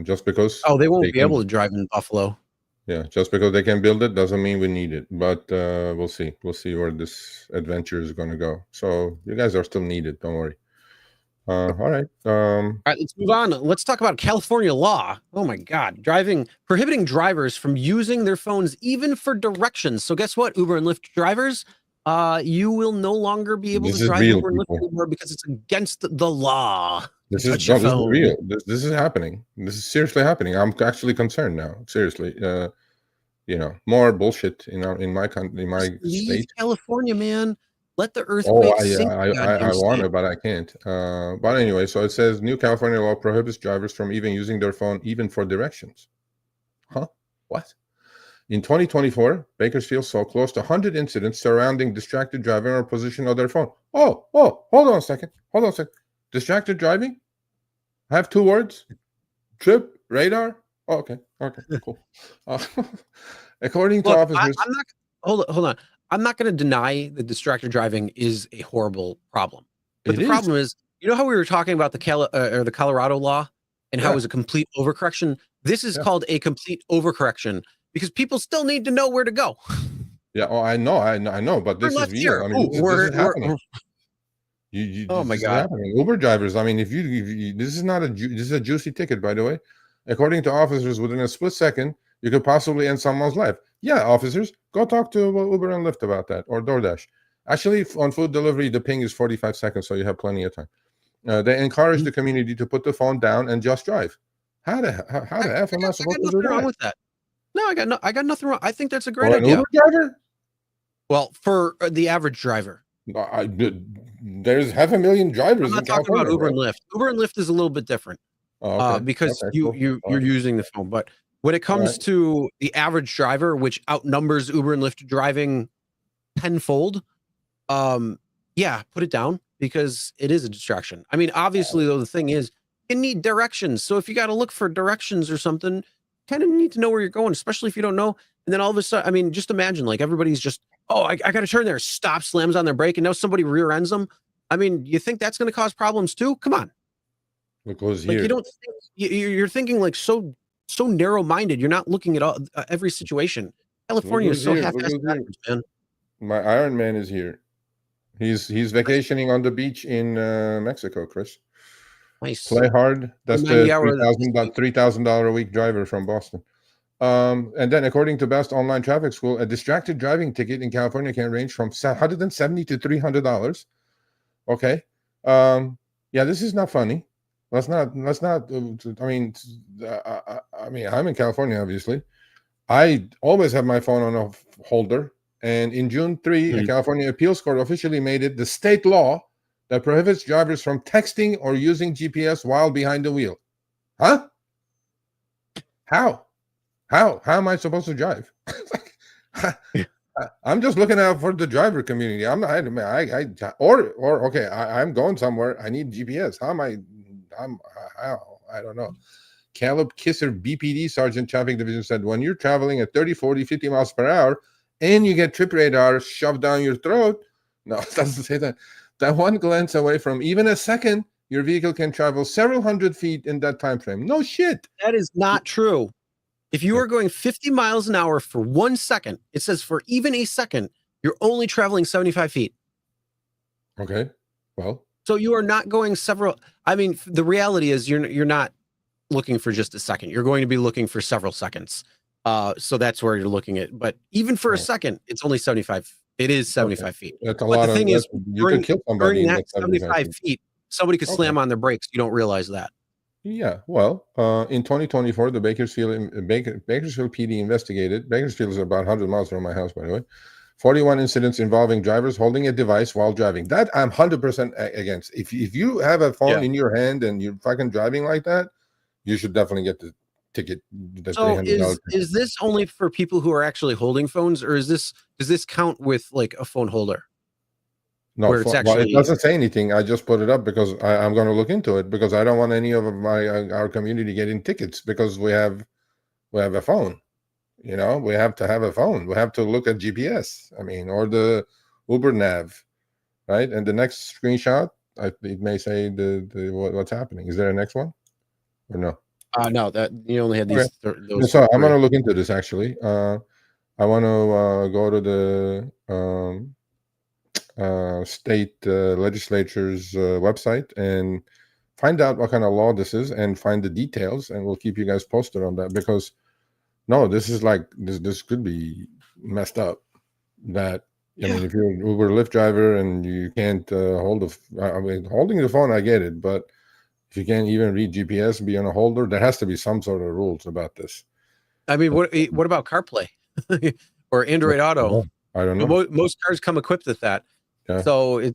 Just because. Oh, they won't be able to drive in Buffalo. Yeah, just because they can build it doesn't mean we need it. But we'll see. We'll see where this adventure is going to go. So you guys are still needed. Don't worry. All right. All right, let's move on. Let's talk about California law. Oh my God, prohibiting drivers from using their phones even for directions. So guess what, Uber and Lyft drivers, you will no longer be able to drive Uber and Lyft anymore because it's against the law. This is real. This is happening. This is seriously happening. I'm actually concerned now. Seriously. More bullshit in my country, in my state. California, man. Let the earthquake sink. I want to, but I can't. But anyway, so it says new California law prohibits drivers from even using their phone even for directions. Huh? What? In 2024, Bakersfield saw close to 100 incidents surrounding distracted driving or position of their phone. Oh, hold on a second. Distracted driving? I have 2 words. Trip, radar. Oh, okay, cool. According to officers, hold on. I'm not going to deny that distracted driving is a horrible problem. But the problem is, how we were talking about the Colorado law and how it was a complete overcorrection? This is called a complete overcorrection because people still need to know where to go. Yeah, I know, but this is real. I mean, this is happening. Oh my God! Uber drivers. I mean, if you this is not this is a juicy ticket, by the way. According to officers, within a split second, you could possibly end someone's life. Yeah, officers, go talk to Uber and Lyft about that, or DoorDash. Actually, on food delivery, the ping is 45 seconds, so you have plenty of time. They encourage the community to put the phone down and just drive. How the F am I supposed to do that? Wrong with that? No, I got nothing wrong. I think that's a great idea. An Uber driver? Well, for the average driver. There's 500,000 drivers. I'm not talking about Uber and Lyft. Uber and Lyft is a little bit different because you're using the phone. But when it comes to the average driver, which outnumbers Uber and Lyft driving tenfold, put it down because it is a distraction. I mean, obviously, though, the thing is, you need directions. So if you got to look for directions or something, kind of need to know where you're going, especially if you don't know. And then all of a sudden, I mean, just imagine like everybody's just, I got to turn there, stop, slams on their brake, and now somebody rear ends them. I mean, you think that's going to cause problems too? Come on. Because like, you don't think, you're thinking like so narrow-minded. You're not looking at every situation. California is so half-assed backwards, man. My Iron Man is here. He's vacationing on the beach in Mexico, Chris. Nice. Play hard. That's the $3,000 a week driver from Boston. And then, according to Best Online Traffic School, a distracted driving ticket in California can range from $170 to $300. Okay. This is not funny. Let's not. I mean, I'm in California, obviously. I always have my phone on a holder. And in June 3, a California appeals court officially made it the state law that prohibits drivers from texting or using GPS while behind the wheel. Huh? How? How am I supposed to drive? I'm just looking out for the driver community. I'm not. Okay. I'm going somewhere. I need GPS. How? I don't know. Caleb Kisser, BPD Sergeant Traffic Division, said when you're traveling at 30, 40, 50 miles per hour and you get trip radar shoved down your throat, no, it doesn't say that. That one glance away from even a second, your vehicle can travel several hundred feet in that time frame. No shit. That is not true. If you are going 50 miles an hour for 1 second, it says for even a second, you're only traveling 75 feet. Okay. Well, so you are not going several. I mean, the reality is you're not looking for just a second. You're going to be looking for several seconds. So that's where you're looking at. But even for a second, it's only 75. It is 75 feet. That's a but lot the thing is, you could kill somebody during in that 75 feet, somebody could slam on their brakes. You don't realize that. Yeah, well, in 2024, the Bakersfield PD investigated. Bakersfield is about 100 miles from my house, by the way. 41 incidents involving drivers holding a device while driving. That I'm 100% against. If you have a phone in your hand and you're fucking driving like that, you should definitely get the ticket. The so $300 is this only for people who are actually holding phones, or does this count with like a phone holder? No, where it's actually, well, it doesn't say anything. I just put it up because I'm going to look into it because I don't want any of our community getting tickets because we have a phone. You know, we have to have a phone. We have to look at GPS. I mean, or the Uber Nav, right? And the next screenshot, it may say what's happening. Is there a next one or no? No, that you only had these. Okay. Those so I'm going to look into this actually. I want to go to the state legislature's website and find out what kind of law this is and find the details, and we'll keep you guys posted on that because no, this is like this could be messed up. That I mean, if you're an Uber Lyft driver and you can't holding the phone, I get it, but if you can't even read GPS, be on a holder, there has to be some sort of rules about this. I mean, what about CarPlay or Android Auto? I don't know. Most cars come equipped with that. Yeah. So I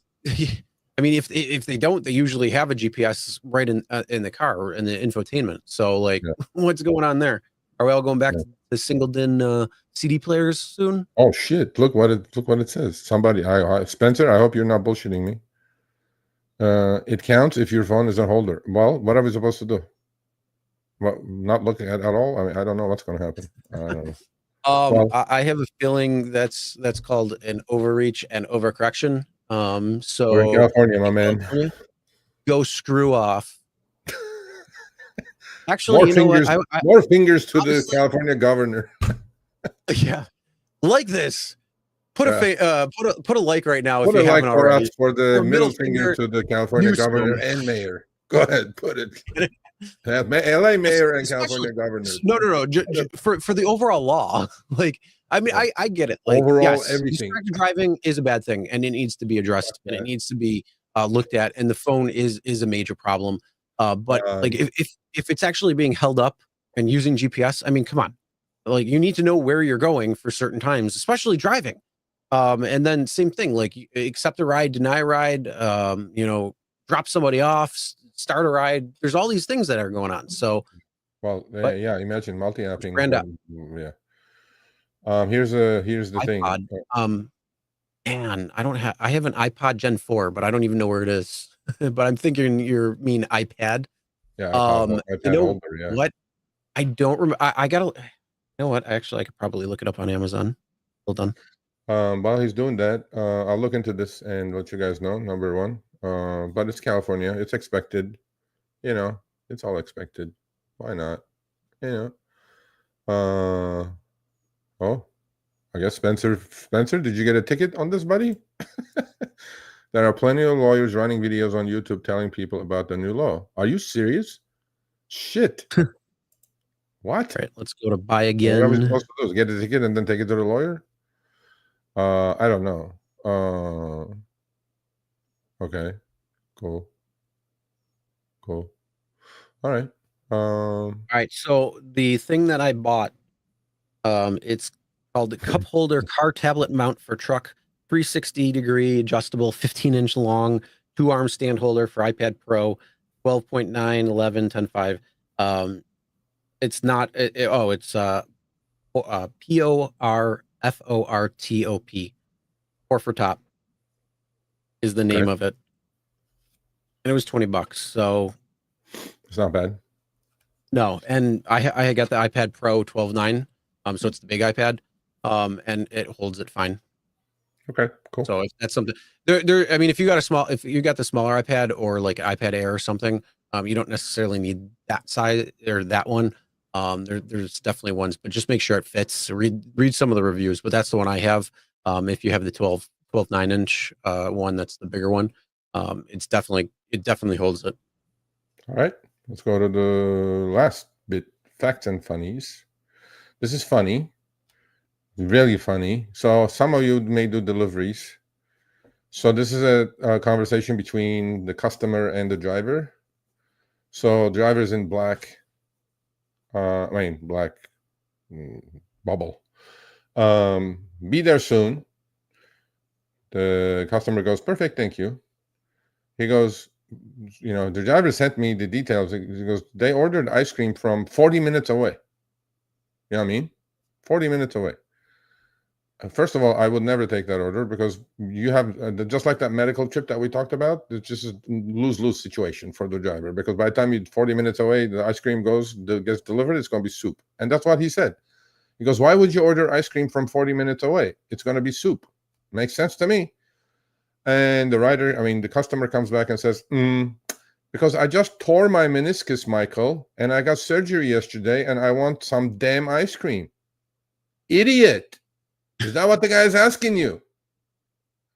mean, if they don't, they usually have a GPS right in the car or in the infotainment. So like, what's going on there? Are we all going back to the single DIN CD players soon? Oh shit! Look what it says. Somebody, Spencer. I hope you're not bullshitting me. It counts if your phone is a holder. Well, what are we supposed to do? Well, not looking at all. I mean, I don't know what's going to happen. I don't know. I have a feeling that's called an overreach and overcorrection. So we're in California, my man. Go screw off. Actually, more fingers to the California governor. Yeah, like this. Put a like right now if you haven't like already. For the middle finger to the California governor and mayor. Go ahead, put it. LA mayor and California governor. No. For the overall law, like I mean, I get it. Like overall, yes, everything. distracted driving is a bad thing, and it needs to be addressed, and it needs to be looked at. And the phone is a major problem. But like if it's actually being held up and using GPS, I mean, come on, like you need to know where you're going for certain times, especially driving. And then same thing, like accept a ride, deny a ride, drop somebody off, start a ride. There's all these things that are going on. So, imagine multi-apping. Here's the iPod. Thing. And I have an iPod Gen 4, but I don't even know where it is. But I'm thinking you mean iPad. Yeah. iPad holder, what? I don't remember. I gotta. You know what? Actually, I could probably look it up on Amazon. Hold on. While he's doing that, I'll look into this and let you guys know. Number one, but it's California. It's expected. It's all expected. Why not? I guess Spencer, did you get a ticket on this, buddy? There are plenty of lawyers running videos on YouTube telling people about the new law. Are you serious? Shit. What? All right, let's go to buy again. What are we supposed to do? Get a ticket and then take it to the lawyer? I don't know. Okay. Cool. All right. All right. So the thing that I bought It's called the Cup Holder Car Tablet Mount for Truck, 360-degree adjustable, 15-inch long, 2-arm stand holder for iPad Pro, 12.9, 11, 10.5. It's not. It's PORFORTOP. Porfortop is the name of it, and it was $20. So It's not bad. no, and I got the iPad Pro 12.9. So it's the big iPad, and it holds it fine. Okay, cool. So if that's something there, I mean, if you got the smaller iPad or like iPad Air or something, you don't necessarily need that size or that one. There's definitely ones, but just make sure it fits. So read some of the reviews, but that's the one I have. If you have the 12.9-inch one, that's the bigger one. It definitely holds it. All right, let's go to the last bit, facts and funnies. This is funny, really funny. So some of you may do deliveries. So this is a conversation between the customer and the driver. So driver's in black, black bubble. Be there soon. The customer goes, perfect, thank you. He goes, the driver sent me the details. He goes, they ordered ice cream from 40 minutes away. You know what I mean? 40 minutes away. First of all, I would never take that order because you have, just like that medical trip that we talked about, it's just a lose-lose situation for the driver, because by the time you're 40 minutes away, the ice cream gets delivered, it's going to be soup. And that's what he said. He goes, why would you order ice cream from 40 minutes away? It's going to be soup. Makes sense to me. And the customer comes back and says, because I just tore my meniscus, Michael, and I got surgery yesterday, and I want some damn ice cream. Idiot. Is that what the guy is asking you?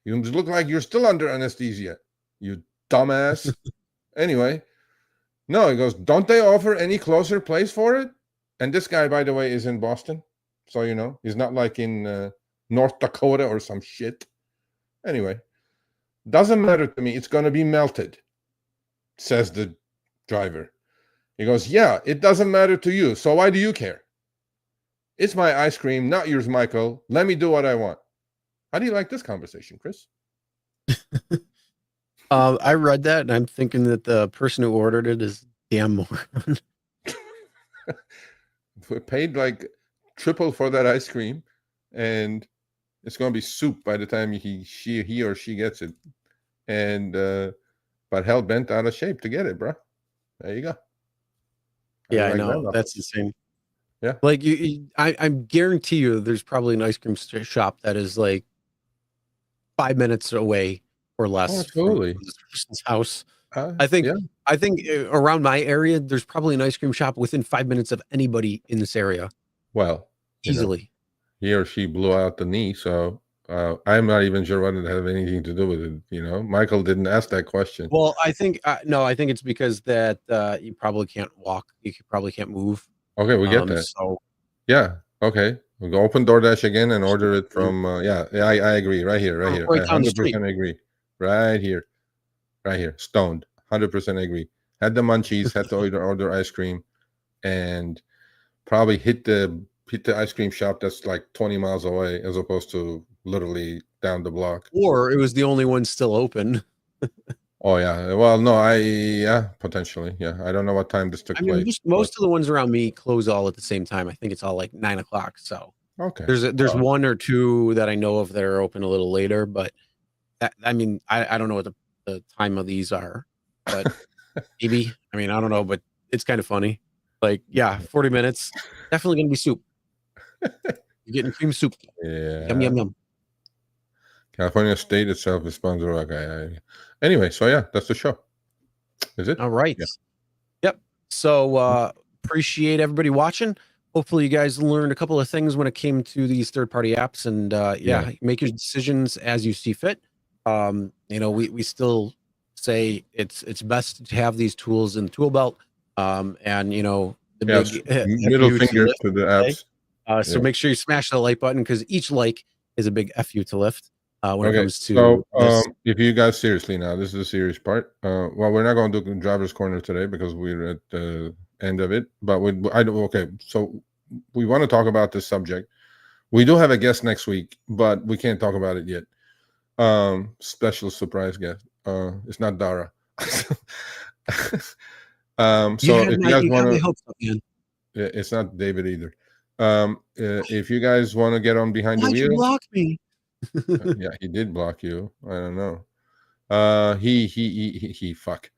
You look like you're still under anesthesia, you dumbass. Anyway, no, he goes, don't they offer any closer place for it? And this guy, by the way, is in Boston. So, he's not like in North Dakota or some shit. Anyway, doesn't matter to me. It's going to be melted, says the driver. He goes, yeah, it doesn't matter to you. So why do you care? It's my ice cream, not yours, Michael. Let me do what I want. How do you like this conversation, Chris? I read that, and I'm thinking that the person who ordered it is damn moron. We paid like triple for that ice cream, and it's going to be soup by the time he or she gets it. And but hell bent out of shape to get it, bro. There you go. Yeah, I know. That's insane. Yeah. Like I guarantee you there's probably an ice cream shop that is like 5 minutes away or less from this person's house. I think around my area, there's probably an ice cream shop within 5 minutes of anybody in this area. Well, easily. He or she blew out the knee, so I'm not even sure what it had anything to do with it. Michael didn't ask that question. Well, I think I think it's because that you probably can't walk. You probably can't move. Okay, we get that. So yeah, okay. We'll go open DoorDash again and order it from. I agree. Right here. I 100% agree. Right here. Stoned. 100% agree. Had the munchies. Had to order ice cream, and probably hit the ice cream shop that's like 20 miles away, as opposed to literally down the block. Or it was the only one still open. Oh yeah. Well, no, potentially. Yeah. I don't know what time this took place. Most of the ones around me close all at the same time. I think it's all like 9 o'clock. So okay. There's one or two that I know of that are open a little later, but I don't know what the time of these are, but maybe. I don't know, but it's kind of funny. Like, 40 minutes. Definitely gonna be soup. You're getting cream soup. Yeah. Yum yum yum. California State itself is sponsored. Okay. Anyway, so that's the show. Is it? All right. Yeah. Yep. So appreciate everybody watching. Hopefully you guys learned a couple of things when it came to these third-party apps, and make your decisions as you see fit. We still say it's best to have these tools in the tool belt. And the big middle finger to the apps. So make sure you smash the like button, because each like is a big FU to lift. When it comes to this. If you guys seriously now, this is the serious part. We're not going to do driver's corner today because we're at the end of it. But so we want to talk about this subject. We do have a guest next week, but we can't talk about it yet. Special surprise guest. It's not Dara. So if you guys want to, it's not David either. If you guys want to get on behind the wheel, block me. Yeah, he did block you. I don't know. He fuck.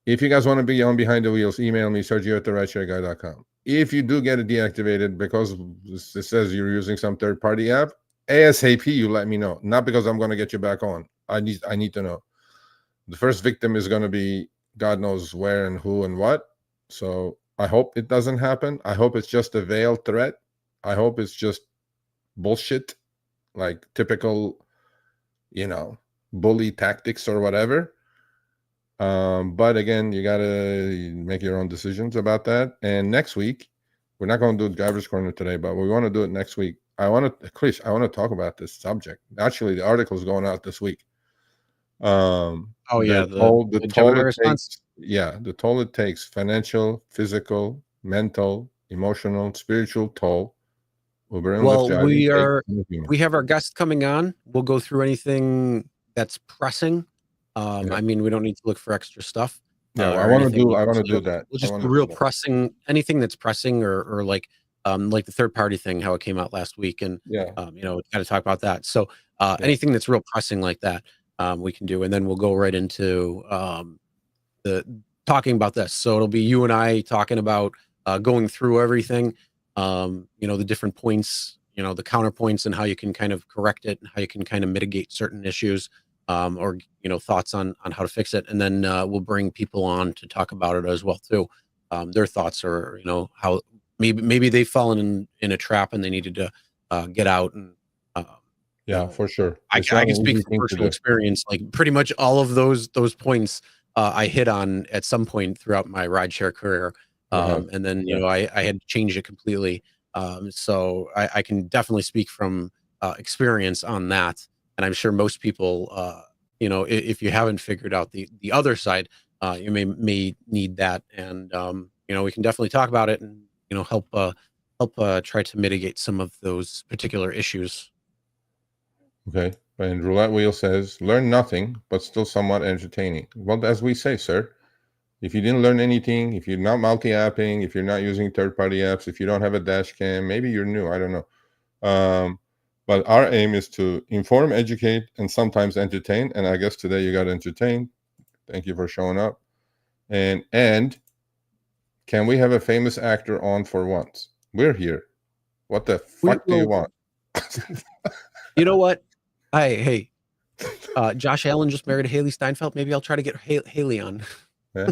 If you guys want to be on behind the wheels, email me, Sergio at therideshareguy.com. If you do get it deactivated because it says you're using some third-party app, ASAP, you let me know. Not because I'm going to get you back on. I need to know. The first victim is going to be God knows where and who and what. So I hope it doesn't happen. I hope it's just a veiled threat. I hope it's just bullshit, like typical, bully tactics or whatever. But again, you gotta make your own decisions about that. And next week, we're not going to do Driver's Corner today, but we want to do it next week. Chris, I want to talk about this subject. Actually, the article is going out this week. The toll it takes: financial, physical, mental, emotional, spiritual toll. Well, we have our guest coming on. We'll go through anything that's pressing. I mean, we don't need to look for extra stuff. No, I want to do that. We'll just real pressing, anything that's pressing or like the third party thing, how it came out last week. And, got to talk about that. So anything that's real pressing like that, we can do. And then we'll go right into the talking about this. So it'll be you and I talking about going through everything, the different points, the counterpoints and how you can kind of correct it and how you can kind of mitigate certain issues. Or thoughts on how to fix it, and then we'll bring people on to talk about it as well too. Their thoughts, or how maybe they've fallen in a trap and they needed to get out. And for sure, I can speak from personal experience. Like pretty much all of those points I hit on at some point throughout my rideshare career, and then I had to change it completely. So I can definitely speak from experience on that. And I'm sure most people, if you haven't figured out the other side, you may need that. And, we can definitely talk about it and, help try to mitigate some of those particular issues. Okay. And Roulette Wheel says, learn nothing, but still somewhat entertaining. Well, as we say, sir, if you didn't learn anything, if you're not multi-apping, if you're not using third-party apps, if you don't have a dash cam, maybe you're new. I don't know. But our aim is to inform, educate, and sometimes entertain. And I guess today you got entertained. Thank you for showing up. And can we have a famous actor on for once? We're here. What the fuck do you want? You know what? Hey, Josh Allen just married Haley Steinfeld. Maybe I'll try to get Haley on. Yeah.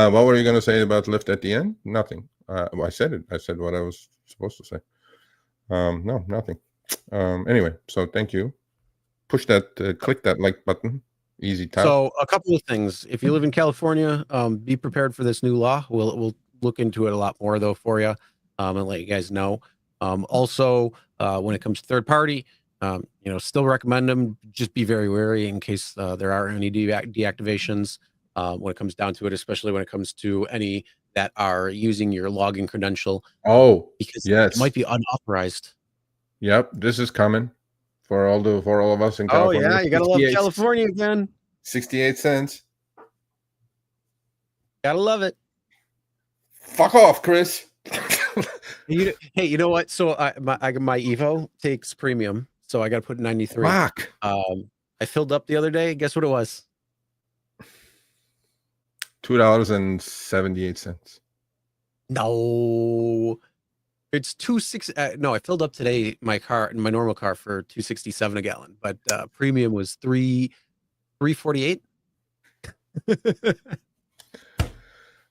What were you going to say about Lyft at the end? Nothing. I said it. I said what I was supposed to say. No, nothing. Anyway, so thank you. Push that, click that like button. Easy tap. So a couple of things. If you live in California, be prepared for this new law. We'll look into it a lot more though for you, and let you guys know. Also, when it comes to third party, still recommend them. Just be very wary in case there are any deactivations. When it comes down to it, especially when it comes to any that are using your login credential. Oh, because yes, it might be unauthorized. Yep, this is coming for all of us in California. Oh yeah, you gotta love California again. 68 cents. Gotta love it. Fuck off, Chris. Hey, you know what? So my Evo takes premium, so I got to put 93. Fuck. I filled up the other day. Guess what it was? $2.78. No, it's $2.60. No, I filled up today my normal car for $2.67 a gallon, but premium was $3.48.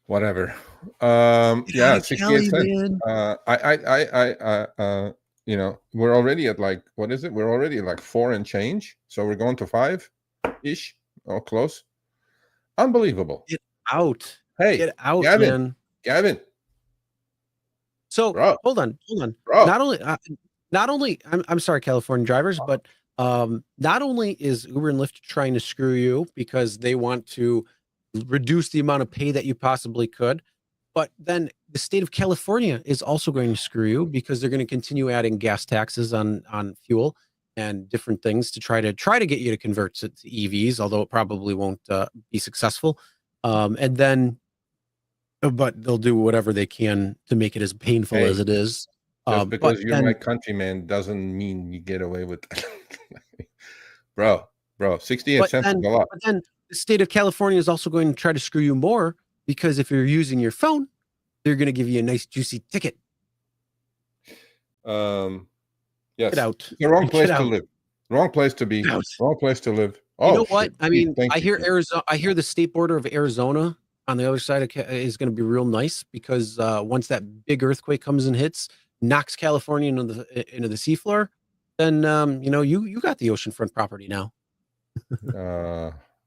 Whatever. Yeah, 68 cents. We're already at like, what is it? We're already at like 4 and change. So we're going to 5-ish. Oh, close. Unbelievable. Get out. Hey, get out, Gavin. man. Gavin. So Bro. hold on. Bro. Not only I'm sorry, California drivers, but not only is Uber and Lyft trying to screw you because they want to reduce the amount of pay that you possibly could. But then the state of California is also going to screw you because they're going to continue adding gas taxes on fuel and different things to try to get you to convert to EVs, although it probably won't be successful. And then, but they'll do whatever they can to make it as painful as it is. Just because you're my countryman doesn't mean you get away with that. bro, 68 cents is a lot. But then the state of California is also going to try to screw you more because if you're using your phone, they're going to give you a nice juicy ticket. Yes. Get out. The wrong place to live. Wrong place to be. Wrong place to live. Oh, you know what? shit. I mean, I hear Arizona. I hear the state border of Arizona on the other side is going to be real nice because once that big earthquake comes and hits, knocks California into the seafloor, then you got the oceanfront property now.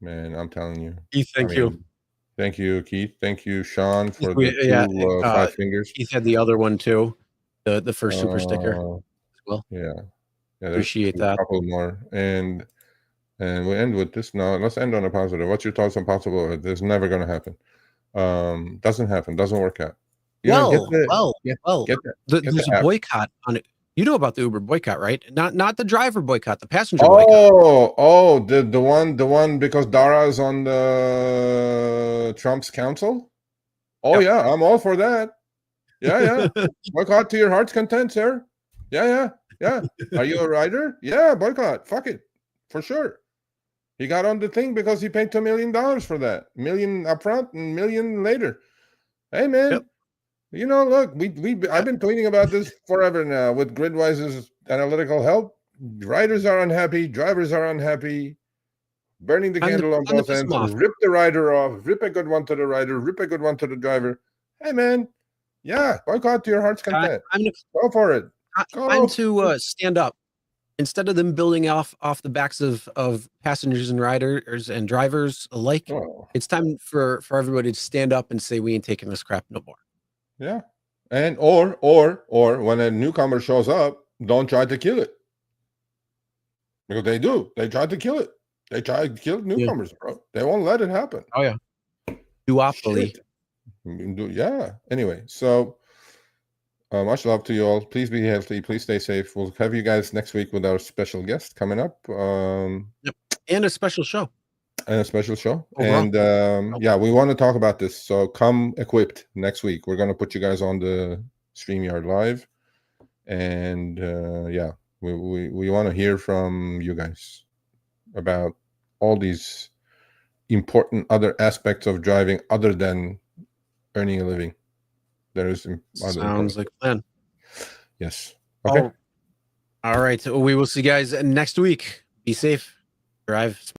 Man, I'm telling you. Keith, thank you. Thank you, Keith. Thank you, Sean, for the 5 fingers. Keith had the other one too, the first super sticker as well. Yeah, appreciate that. A couple more, and we end with this now. Let's end on a positive. What's your thoughts on possible? This is never going to happen. Doesn't happen. Doesn't work out. There's a boycott on it. You know about the Uber boycott, right? Not the driver boycott, the passenger boycott. Oh, the one because Dara is on the Trump's council. Oh yeah, I'm all for that. Yeah. Boycott to your heart's content, sir. Yeah. Are you a rider? Yeah, boycott. Fuck it, for sure. He got on the thing because he paid $2 million for that. $1 million upfront and $1 million later. Hey man. Yep. Look, I've been tweeting about this forever now with Gridwise's analytical help. Riders are unhappy, drivers are unhappy, burning the candle on both ends. Rip the rider off, rip a good one to the rider, rip a good one to the driver. Hey, man, yeah, boycott to your heart's content. Go for it. Time to stand up. Instead of them building off the backs of passengers and riders and drivers alike, it's time for everybody to stand up and say, we ain't taking this crap no more. Yeah, and or when a newcomer shows up, don't try to kill it, because they do. They try to kill it. They try to kill newcomers, bro. They won't let it happen. Oh yeah, duopoly. Yeah. Anyway, so much love to you all. Please be healthy. Please stay safe. We'll have you guys next week with our special guest coming up. Yep, and a special show. Overall. And we want to talk about this, so come equipped next week. We're going to put you guys on the StreamYard live, and we want to hear from you guys about all these important other aspects of driving other than earning a living. Sounds like a plan. Yes. Okay. All right, so we will see you guys next week. Be safe. Drive